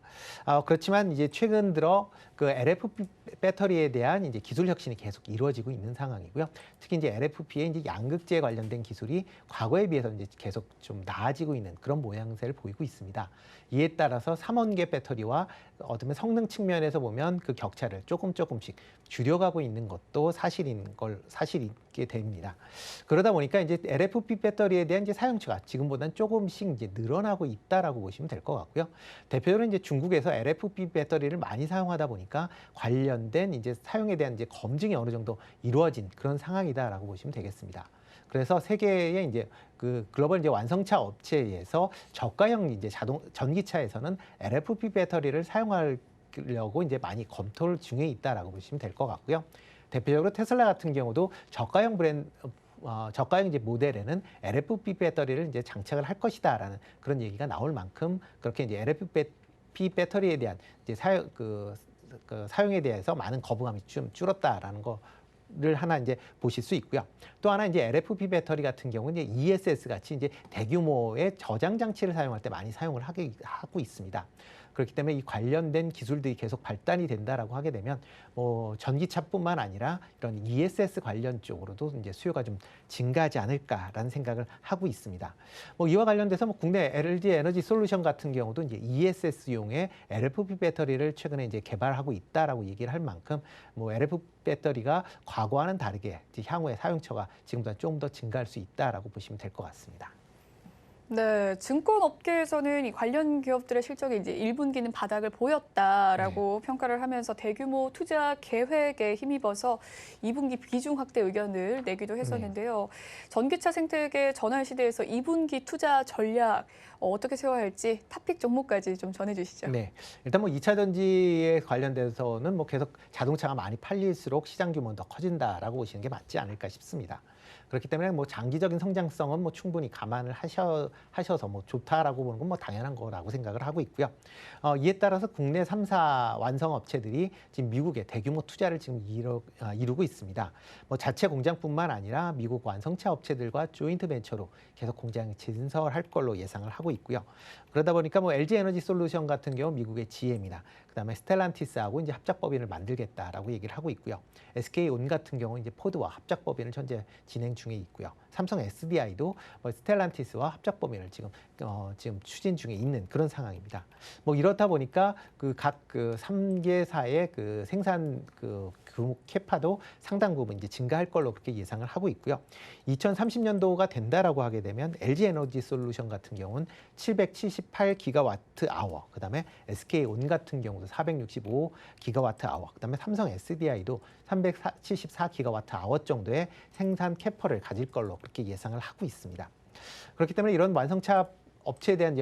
S6: 그렇지만 이제 최근 들어 그 LFP 배터리에 대한 이제 기술 혁신이 계속 이루어지고 있는 상황이고요. 특히 이제 LFP의 이제 양극재 관련된 기술이 과거에 비해서 이제 계속 좀 나아지고 있는 그런 모양새를 보이고 있습니다. 이에 따라서 3원계 배터리와 어쩌면 성능 측면에서 보면 그 격차를 조금씩 줄여가고 있는 것도 사실이게 됩니다. 그러다 보니까 이제 LFP 배터리에 대한 이제 사용처가 지금보다는 조금씩 이제 늘어나고 있다라고 보시면 될 것 같고요. 대표적으로 이제 중국에서 LFP 배터리를 많이 사용하다 보니까 관련된 이제 사용에 대한 이제 검증이 어느 정도 이루어진 그런 상황이다라고 보시면 되겠습니다. 그래서 세계의 이제 그 글로벌 이제 완성차 업체에서 저가형 이제 전기차에서는 LFP 배터리를 사용하려고 이제 많이 검토를 중에 있다라고 보시면 될 것 같고요. 대표적으로 테슬라 같은 경우도 저가형 이제 모델에는 LFP 배터리를 이제 장착을 할 것이다라는 그런 얘기가 나올 만큼 그렇게 이제 LFP 배터리에 대한 이제 사용에 대해서 많은 거부감이 좀 줄었다라는 를 하나 이제 보실 수 있고요. 또 하나 이제 LFP 배터리 같은 경우는 이제 ESS 같이 이제 대규모의 저장 장치를 사용할 때 많이 사용을 하고 있습니다. 그렇기 때문에 이 관련된 기술들이 계속 발달이 된다라고 하게 되면 전기차뿐만 아니라 이런 ESS 관련 쪽으로도 이제 수요가 좀 증가하지 않을까라는 생각을 하고 있습니다. 이와 관련돼서 국내 LG 에너지 솔루션 같은 경우도 이제 ESS용의 LFP 배터리를 최근에 이제 개발하고 있다라고 얘기를 할 만큼 LFP 배터리가 과거와는 다르게 향후에 사용처가 지금보다 좀 더 증가할 수 있다라고 보시면 될 것 같습니다.
S2: 네, 증권업계에서는 이 관련 기업들의 실적이 이제 1분기는 바닥을 보였다라고 평가를 하면서 대규모 투자 계획에 힘입어서 2분기 비중 확대 의견을 내기도 했었는데요. 전기차 생태계 전환 시대에서 2분기 투자 전략 어떻게 세워야 할지 탑픽 종목까지 좀 전해주시죠.
S6: 네, 일단 2차 전지에 관련돼서는 계속 자동차가 많이 팔릴수록 시장 규모는 더 커진다라고 보시는 게 맞지 않을까 싶습니다. 그렇기 때문에 장기적인 성장성은 충분히 감안을 하셔서 좋다라고 보는 건 당연한 거라고 생각을 하고 있고요. 이에 따라서 국내 3사 완성 업체들이 지금 미국에 대규모 투자를 지금 이루고 있습니다. 자체 공장뿐만 아니라 미국 완성차 업체들과 조인트 벤처로 계속 공장이 진설할 걸로 예상을 하고 있고요. 그러다 보니까 LG 에너지 솔루션 같은 경우 미국의 GM이나 그다음에 스텔란티스하고 이제 합작법인을 만들겠다라고 얘기를 하고 있고요. SK온 같은 경우 이제 포드와 합작법인을 현재 진행 중에 있고요. 삼성 SDI도 스텔란티스와 합작법인을 지금 추진 중에 있는 그런 상황입니다. 이렇다 보니까 각 3개사의 생산 규모 캐파도 상당 부분 이제 증가할 걸로 그렇게 예상을 하고 있고요. 2030년도가 된다라고 하게 되면 LG 에너지 솔루션 같은 경우는 778기가와트 아워, 그다음에 SK온 같은 경우도 465기가와트 아워, 그다음에 삼성 SDI도 374기가와트 아워 정도의 생산 캐파를 가질 걸로 그렇게 예상을 하고 있습니다. 그렇기 때문에 이런 완성차 업체에 대한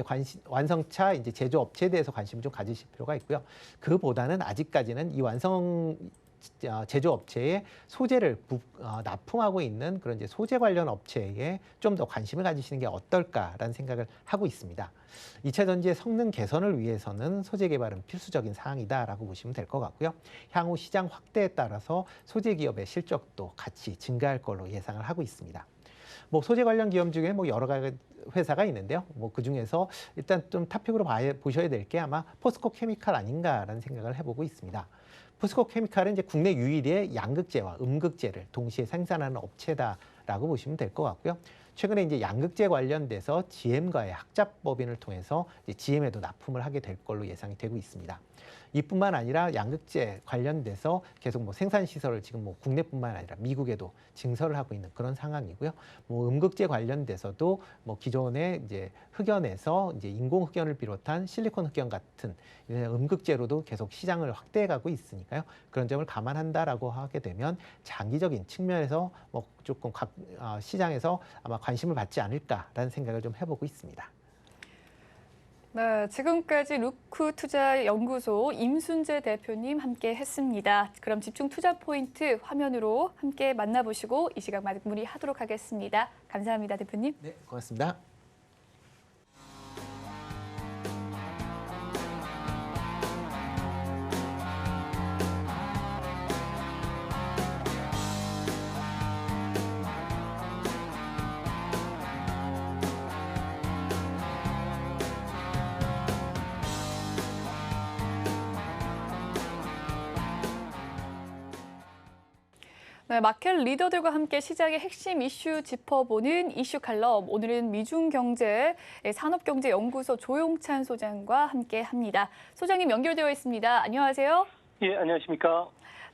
S6: 완성차 제조 업체에 대해서 관심을 좀 가지실 필요가 있고요. 그보다는 아직까지는 이 제조업체에 소재를 납품하고 있는 그런 소재 관련 업체에 좀 더 관심을 가지시는 게 어떨까라는 생각을 하고 있습니다. 2차 전지의 성능 개선을 위해서는 소재 개발은 필수적인 사항이다라고 보시면 될 것 같고요. 향후 시장 확대에 따라서 소재 기업의 실적도 같이 증가할 걸로 예상을 하고 있습니다. 뭐 소재 관련 기업 중에 뭐 여러 가지 회사가 있는데요. 뭐 그 중에서 일단 좀 탑픽으로 보셔야 될 게 아마 포스코 케미칼 아닌가라는 생각을 해보고 있습니다. 포스코 케미칼은 이제 국내 유일의 양극재와 음극재를 동시에 생산하는 업체다라고 보시면 될 것 같고요. 최근에 이제 양극재 관련돼서 GM과의 합작법인을 통해서 이제 GM에도 납품을 하게 될 걸로 예상이 되고 있습니다. 이뿐만 아니라 양극재 관련돼서 계속 뭐 생산 시설을 지금 뭐 국내뿐만 아니라 미국에도 증설을 하고 있는 그런 상황이고요. 뭐 음극재 관련돼서도 뭐 기존의 이제 흑연에서 이제 인공 흑연을 비롯한 실리콘 흑연 같은 음극재로도 계속 시장을 확대해가고 있으니까요. 그런 점을 감안한다라고 하게 되면 장기적인 측면에서 뭐 조금 시장에서 아마 관심을 받지 않을까라는 생각을 좀 해보고 있습니다.
S2: 네, 지금까지 루크투자연구소 임순재 대표님 함께 했습니다. 그럼 집중 투자 포인트 화면으로 함께 만나보시고 이 시각 마무리하도록 하겠습니다. 감사합니다, 대표님.
S6: 네, 고맙습니다.
S2: 네, 마켓 리더들과 함께 시장의 핵심 이슈 짚어보는 이슈 칼럼. 오늘은 미중경제 산업경제연구소 조용찬 소장과 함께합니다. 소장님 연결되어 있습니다. 안녕하세요.
S7: 예, 안녕하십니까.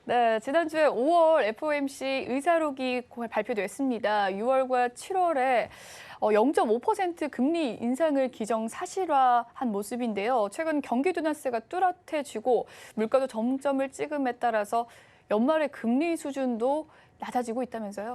S2: 네, 지난주에 5월 FOMC 의사록이 발표됐습니다. 6월과 7월에 0.5% 금리 인상을 기정사실화한 모습인데요. 최근 경기 둔화세가 뚜렷해지고 물가도 정점을 찍음에 따라서 연말의 금리 수준도 낮아지고 있다면서요?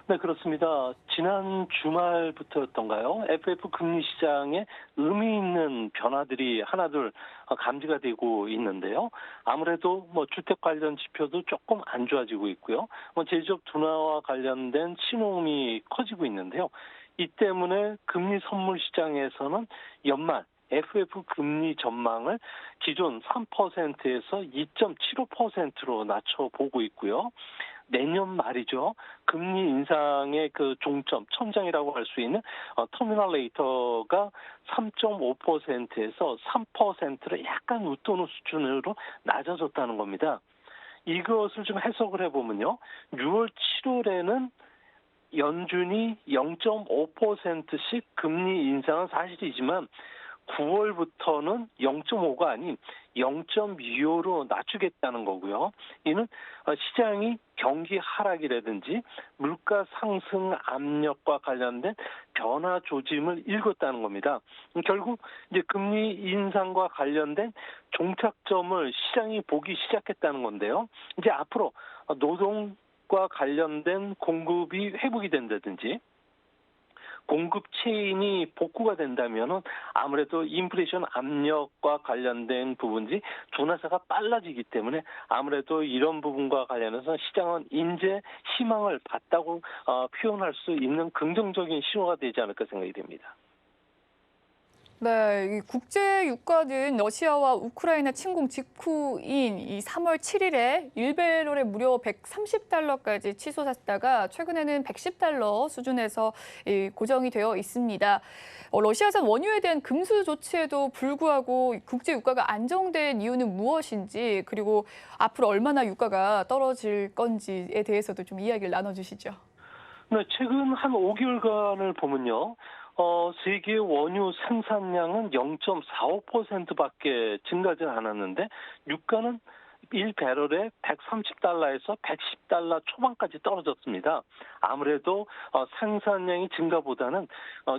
S7: 네, 그렇습니다. 지난 주말부터였던가요? FF 금리 시장에 의미 있는 변화들이 하나둘 감지가 되고 있는데요. 아무래도 뭐 주택 관련 지표도 조금 안 좋아지고 있고요. 뭐 제조업 둔화와 관련된 신호음이 커지고 있는데요. 이 때문에 금리 선물 시장에서는 연말 FF 금리 전망을 기존 3%에서 2.75%로 낮춰보고 있고요. 내년 말이죠. 금리 인상의 그 종점, 천장이라고 할 수 있는 터미널 레이터가 3.5%에서 3%를 약간 웃도는 수준으로 낮아졌다는 겁니다. 이것을 좀 해석을 해보면요. 6월, 7월에는 연준이 0.5%씩 금리 인상은 사실이지만 9월부터는 0.5가 아닌 0.25로 낮추겠다는 거고요. 이는 시장이 경기 하락이라든지 물가 상승 압력과 관련된 변화 조짐을 읽었다는 겁니다. 결국 이제 금리 인상과 관련된 종착점을 시장이 보기 시작했다는 건데요. 이제 앞으로 노동과 관련된 공급이 회복이 된다든지 공급 체인이 복구가 된다면은 아무래도 인플레이션 압력과 관련된 부분이 둔화세가 빨라지기 때문에 아무래도 이런 부분과 관련해서 시장은 이제 희망을 봤다고 표현할 수 있는 긍정적인 신호가 되지 않을까 생각이 됩니다.
S2: 네, 이 국제 유가는 러시아와 우크라이나 침공 직후인 이 3월 7일에 1배럴에 무려 130달러까지 치솟았다가 최근에는 110달러 수준에서 고정이 되어 있습니다. 러시아산 원유에 대한 금수 조치에도 불구하고 국제 유가가 안정된 이유는 무엇인지 그리고 앞으로 얼마나 유가가 떨어질 건지에 대해서도 좀 이야기를 나눠주시죠.
S7: 네, 최근 한 5개월간을 보면요. 세계 원유 생산량은 0.45%밖에 증가하지 않았는데 유가는 1배럴에 130달러에서 110달러 초반까지 떨어졌습니다. 아무래도 생산량이 증가보다는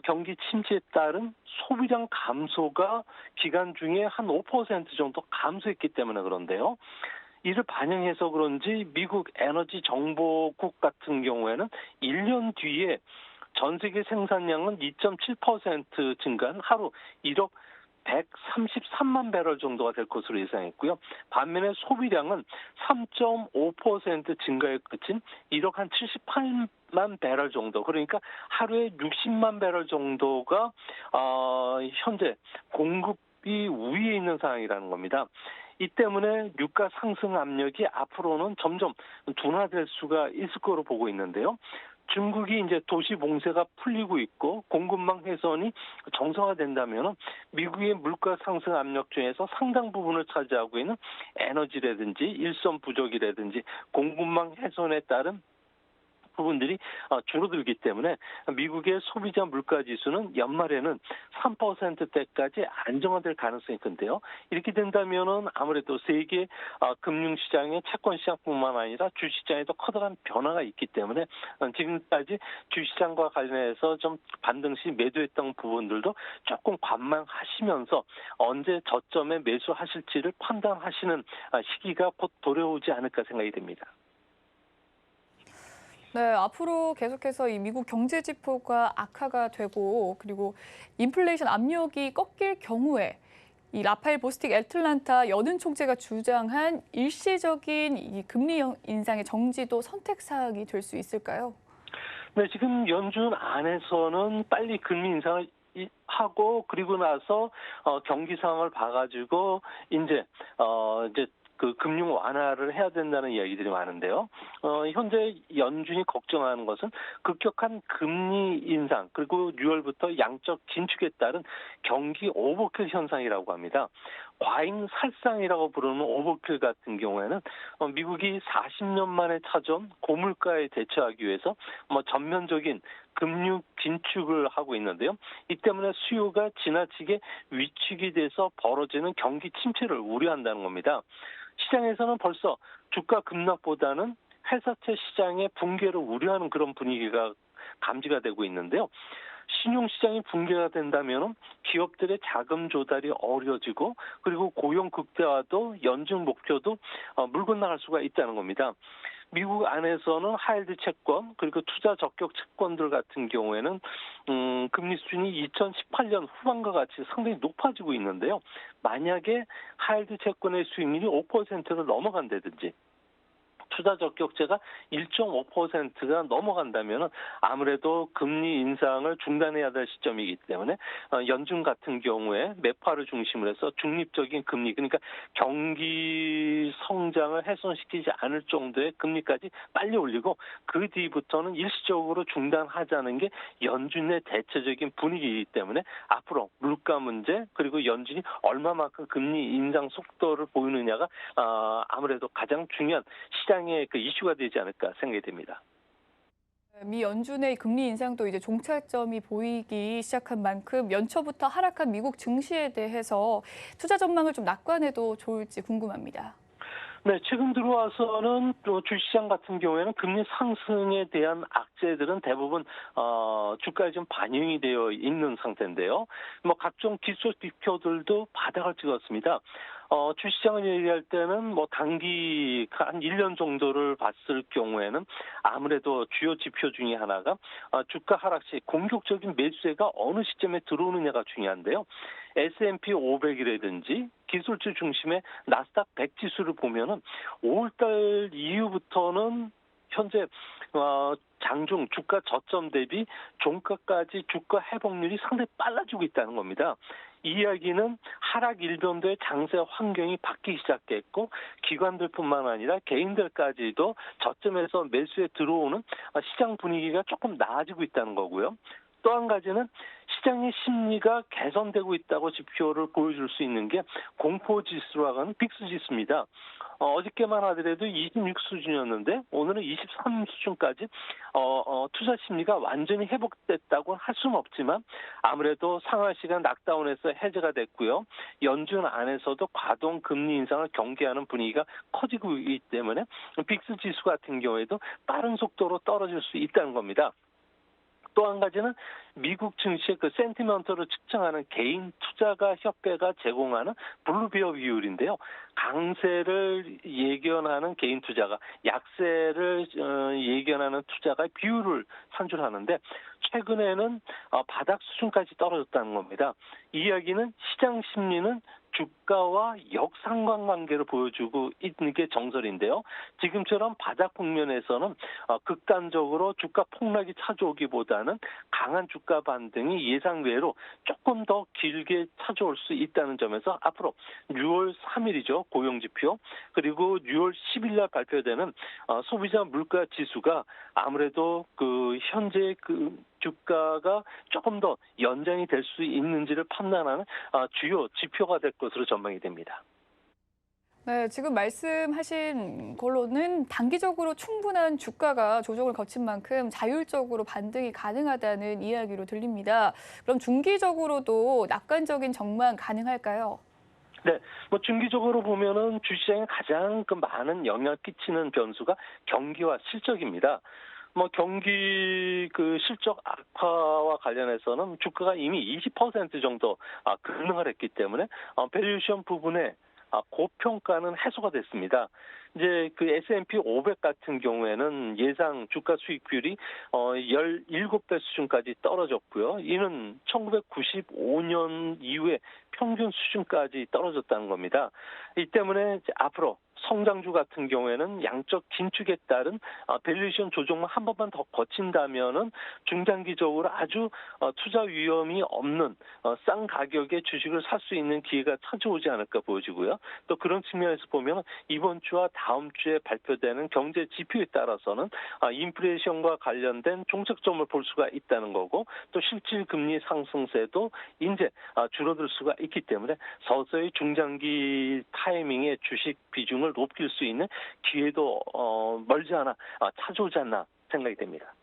S7: 경기 침체에 따른 소비량 감소가 기간 중에 한 5% 정도 감소했기 때문에 그런데요. 이를 반영해서 그런지 미국 에너지 정보국 같은 경우에는 1년 뒤에 전 세계 생산량은 2.7% 증가한 하루 1억 133만 배럴 정도가 될 것으로 예상했고요. 반면에 소비량은 3.5% 증가에 그친 1억 한 78만 배럴 정도. 그러니까 하루에 60만 배럴 정도가 현재 공급이 우위에 있는 상황이라는 겁니다. 이 때문에 유가 상승 압력이 앞으로는 점점 둔화될 수가 있을 거로 보고 있는데요. 중국이 이제 도시 봉쇄가 풀리고 있고 공급망 훼손이 정상화된다면 미국의 물가 상승 압력 중에서 상당 부분을 차지하고 있는 에너지라든지 일선 부족이라든지 공급망 훼손에 따른 부분들이 줄어들기 때문에 미국의 소비자 물가 지수는 연말에는 3%대까지 안정화될 가능성이 큰데요. 이렇게 된다면은 아무래도 세계 금융시장의 채권 시장뿐만 아니라 주시장에도 커다란 변화가 있기 때문에 지금까지 주시장과 관련해서 좀 반등 시 매도했던 부분들도 조금 관망하시면서 언제 저점에 매수하실지를 판단하시는 시기가 곧 도래오지 않을까 생각이 됩니다.
S2: 네, 앞으로 계속해서 이 미국 경제 지표가 악화가 되고 그리고 인플레이션 압력이 꺾일 경우에 이 라파엘 보스틱 애틀란타 연은 총재가 주장한 일시적인 이 금리 인상의 정지도 선택 사항이 될 수 있을까요?
S7: 네, 지금 연준 안에서는 빨리 금리 인상을 하고 그리고 나서 경기 상황을 봐가지고 이제 그 금융 완화를 해야 된다는 이야기들이 많은데요. 현재 연준이 걱정하는 것은 급격한 금리 인상 그리고 6월부터 양적 긴축에 따른 경기 오버킬 현상이라고 합니다. 과잉 살상이라고 부르는 오버킬 같은 경우에는 미국이 40년 만에 찾아온 고물가에 대처하기 위해서 전면적인 금융 긴축을 하고 있는데요. 이 때문에 수요가 지나치게 위축이 돼서 벌어지는 경기 침체를 우려한다는 겁니다. 시장에서는 벌써 주가 급락보다는 회사채 시장의 붕괴를 우려하는 그런 분위기가 감지가 되고 있는데요. 신용시장이 붕괴가 된다면 기업들의 자금 조달이 어려워지고 그리고 고용 극대화도 연준 목표도 물 건너갈 수가 있다는 겁니다. 미국 안에서는 하이힐드 채권 그리고 투자 적격 채권들 같은 경우에는 금리 수준이 2018년 후반과 같이 상당히 높아지고 있는데요. 만약에 하이힐드 채권의 수익률이 5%를 넘어간다든지 투자 적격제가 1.5%가 넘어간다면 아무래도 금리 인상을 중단해야 될 시점이기 때문에 연준 같은 경우에 매파를 중심으로 해서 중립적인 금리 그러니까 경기 성장을 훼손시키지 않을 정도의 금리까지 빨리 올리고 그 뒤부터는 일시적으로 중단하자는 게 연준의 대체적인 분위기이기 때문에 앞으로 물가 문제 그리고 연준이 얼마만큼 금리 인상 속도를 보이느냐가 아무래도 가장 중요한 시장의 그 이슈가 되지 않을까 생각이 됩니다.
S2: 미 연준의 금리 인상도 이제 종착점이 보이기 시작한 만큼 연초부터 하락한 미국 증시에 대해서 투자 전망을 좀 낙관해도 좋을지 궁금합니다.
S7: 네, 최근 들어와서는 또 주시장 같은 경우에는 금리 상승에 대한 악재들은 대부분 주가에 좀 반영이 되어 있는 상태인데요. 각종 기술 지표들도 바닥을 찍었습니다. 주시장을 얘기할 때는 단기 한 1년 정도를 봤을 경우에는 아무래도 주요 지표 중에 하나가 주가 하락 시 공격적인 매수세가 어느 시점에 들어오느냐가 중요한데요. S&P 500이라든지 기술주 중심의 나스닥 100 지수를 보면은 5월달 이후부터는 현재 장중 주가 저점 대비 종가까지 주가 회복률이 상당히 빨라지고 있다는 겁니다. 이 이야기는 하락 일변도의 장세 환경이 바뀌기 시작했고 기관들뿐만 아니라 개인들까지도 저점에서 매수에 들어오는 시장 분위기가 조금 나아지고 있다는 거고요. 또 한 가지는 시장의 심리가 개선되고 있다고 지표를 보여줄 수 있는 게 공포지수라고 하는 빅스 지수입니다. 어저께만 하더라도 26 수준이었는데 오늘은 23 수준까지 투자 심리가 완전히 회복됐다고 할 수는 없지만 아무래도 상하 시간 락다운에서 해제가 됐고요. 연준 안에서도 과동 금리 인상을 경계하는 분위기가 커지고 있기 때문에 빅스 지수 같은 경우에도 빠른 속도로 떨어질 수 있다는 겁니다. 또 한 가지는 미국 증시의 그 센티먼트를 측정하는 개인 투자가 협회가 제공하는 블루비어 비율인데요. 강세를 예견하는 개인 투자가 약세를 예견하는 투자가 비율을 산출하는데 최근에는 바닥 수준까지 떨어졌다는 겁니다. 이 이야기는 시장 심리는 주가와 역상관관계를 보여주고 있는 게 정설인데요. 지금처럼 바닥 국면에서는 극단적으로 주가 폭락이 찾아오기보다는 강한 주가 반등이 예상외로 조금 더 길게 찾아올 수 있다는 점에서 앞으로 6월 3일이죠. 고용지표. 그리고 6월 10일 날 발표되는 소비자 물가 지수가 아무래도 그 현재 그 주가가 조금 더 연장이 될 수 있는지를 판단하는 주요 지표가 될 것으로 전망이 됩니다.
S2: 네, 지금 말씀하신 걸로는 단기적으로 충분한 주가가 조정을 거친 만큼 자율적으로 반등이 가능하다는 이야기로 들립니다. 그럼 중기적으로도 낙관적인 전망 가능할까요?
S7: 네, 뭐 중기적으로 보면은 주시장에 가장 많은 영향을 끼치는 변수가 경기와 실적입니다. 뭐 경기 그 실적 악화와 관련해서는 주가가 이미 20% 정도 급등을 했기 때문에 밸류에이션 부분에 고평가는 해소가 됐습니다. 이제 그 S&P 500 같은 경우에는 예상 주가 수익 비율이 17배 수준까지 떨어졌고요. 이는 1995년 이후에 평균 수준까지 떨어졌다는 겁니다. 이 때문에 이제 앞으로 성장주 같은 경우에는 양적 긴축에 따른 밸류에이션 조정만 한 번만 더 거친다면은 중장기적으로 아주 투자 위험이 없는 싼 가격의 주식을 살 수 있는 기회가 찾아오지 않을까 보여지고요. 또 그런 측면에서 보면 이번 주와 다음 주에 발표되는 경제 지표에 따라서는 인플레이션과 관련된 종착점을 볼 수가 있다는 거고 또 실질 금리 상승세도 이제 줄어들 수가 있기 때문에 서서히 중장기 타이밍의 주식 비중을 높일 수 있는 기회도 멀지 않아 찾아오지 않나 생각이 됩니다.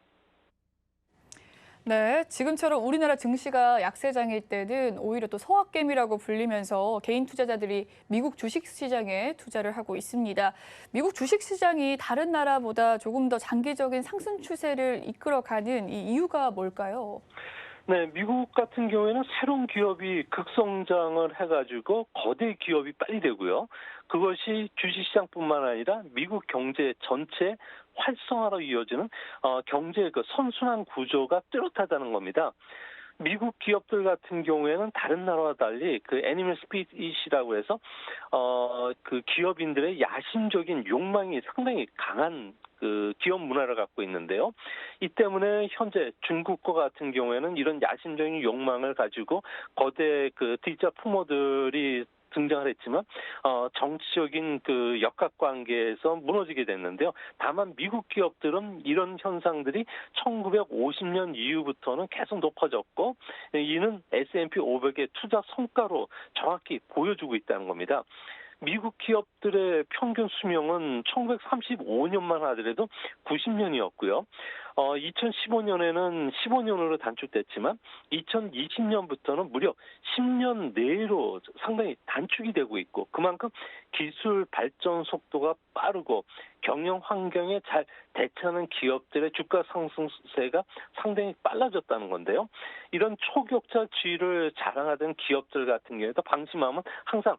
S2: 네, 지금처럼 우리나라 증시가 약세장일 때는 오히려 또 서학개미라고 불리면서 개인 투자자들이 미국 주식시장에 투자를 하고 있습니다. 미국 주식시장이 다른 나라보다 조금 더 장기적인 상승 추세를 이끌어가는 이 이유가 뭘까요?
S7: 네, 미국 같은 경우에는 새로운 기업이 극성장을 해가지고 거대 기업이 빨리 되고요. 그것이 주식시장뿐만 아니라 미국 경제 전체 활성화로 이어지는 경제의 그 선순환 구조가 뚜렷하다는 겁니다. 미국 기업들 같은 경우에는 다른 나라와 달리 그 애니멀 스피릿이라고 해서 그 기업인들의 야심적인 욕망이 상당히 강한 그 기업 문화를 갖고 있는데요. 이 때문에 현재 중국과 같은 경우에는 이런 야심적인 욕망을 가지고 거대 그 D자 품어들이 등장을 했지만 정치적인 그 역학관계에서 무너지게 됐는데요. 다만 미국 기업들은 이런 현상들이 1950년 이후부터는 계속 높아졌고 이는 S&P 500의 투자 성과로 정확히 보여주고 있다는 겁니다. 미국 기업들의 평균 수명은 1935년만 하더라도 90년이었고요. 2015년에는 15년으로 단축됐지만 2020년부터는 무려 10년 내로 상당히 단축이 되고 있고 그만큼 기술 발전 속도가 빠르고 경영 환경에 잘 대처하는 기업들의 주가 상승세가 상당히 빨라졌다는 건데요. 이런 초격차주의를 자랑하던 기업들 같은 경우에도 방심하면 항상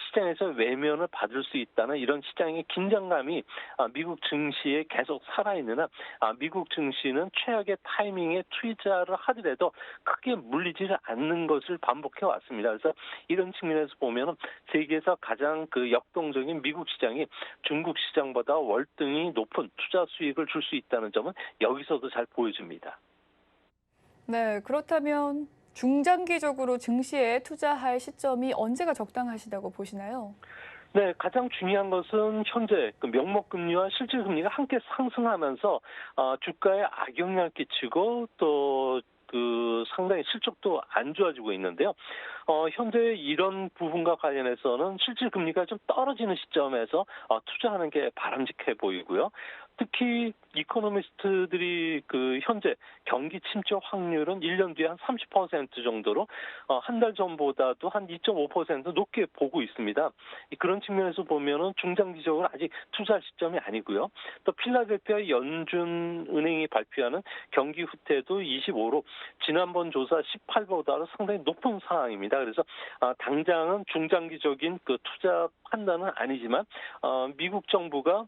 S7: 시장에서 외면을 받을 수 있다는 이런 시장의 긴장감이 미국 증시에 계속 살아있는 한 미국 증시는 최악의 타이밍에 투자를 하더라도 크게 물리지 않는 것을 반복해 왔습니다. 그래서 이런 측면에서 보면 세계에서 가장 그 역동적인 미국 시장이 중국 시장보다 월등히 높은 투자 수익을 줄 수 있다는 점은 여기서도 잘 보여줍니다.
S2: 네, 그렇다면 중장기적으로 증시에 투자할 시점이 언제가 적당하시다고 보시나요?
S7: 네, 가장 중요한 것은 현재 그 명목금리와 실질금리가 함께 상승하면서 주가에 악영향을 끼치고 또 그 상당히 실적도 안 좋아지고 있는데요. 현재 이런 부분과 관련해서는 실질 금리가 좀 떨어지는 시점에서 투자하는 게 바람직해 보이고요. 특히 이코노미스트들이 그 현재 경기 침체 확률은 1년 뒤에 한 30% 정도로 한 달 전보다도 한 2.5% 높게 보고 있습니다. 그런 측면에서 보면은 중장기적으로 아직 투자할 시점이 아니고요. 또 필라델피아 연준은행이 발표하는 경기 후퇴도 25로 지난번 조사 18보다도 상당히 높은 상황입니다. 그래서 당장은 중장기적인 그 투자 판단은 아니지만 미국 정부가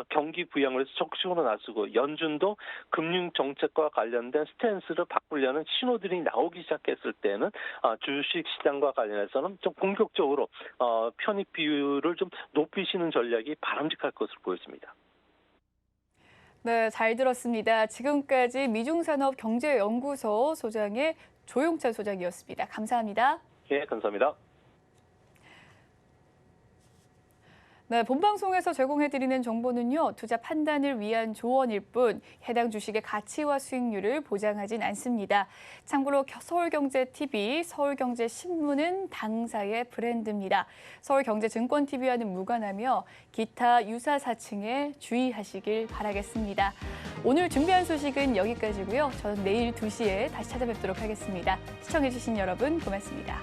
S7: 경기 부양 부양을 해서 적극적으로 나서고 연준도 금융 정책과 관련된 스탠스를 바꾸려는 신호들이 나오기 시작했을 때는 주식 시장과 관련해서는 좀 공격적으로 편입 비율을 좀 높이시는 전략이 바람직할 것으로 보였습니다.
S2: 네, 잘 들었습니다. 지금까지 미중산업경제연구소 소장의 조용찬 소장이었습니다. 감사합니다.
S7: 예, 감사합니다.
S2: 네, 본방송에서 제공해드리는 정보는요, 투자 판단을 위한 조언일 뿐 해당 주식의 가치와 수익률을 보장하진 않습니다. 참고로 서울경제TV, 서울경제신문은 당사의 브랜드입니다. 서울경제증권TV와는 무관하며 기타 유사 사칭에 주의하시길 바라겠습니다. 오늘 준비한 소식은 여기까지고요. 저는 내일 2시에 다시 찾아뵙도록 하겠습니다. 시청해주신 여러분 고맙습니다.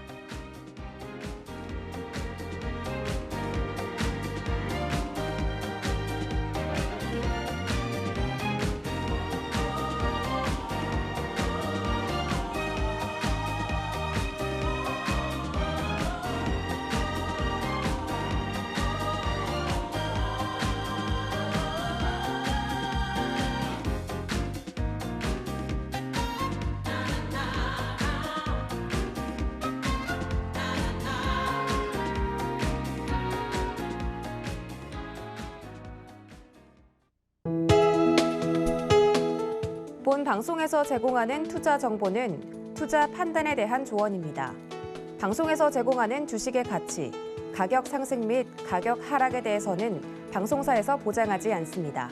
S1: 본 방송에서 제공하는 투자 정보는 투자 판단에 대한 조언입니다. 방송에서 제공하는 주식의 가치, 가격 상승 및 가격 하락에 대해서는 방송사에서 보장하지 않습니다.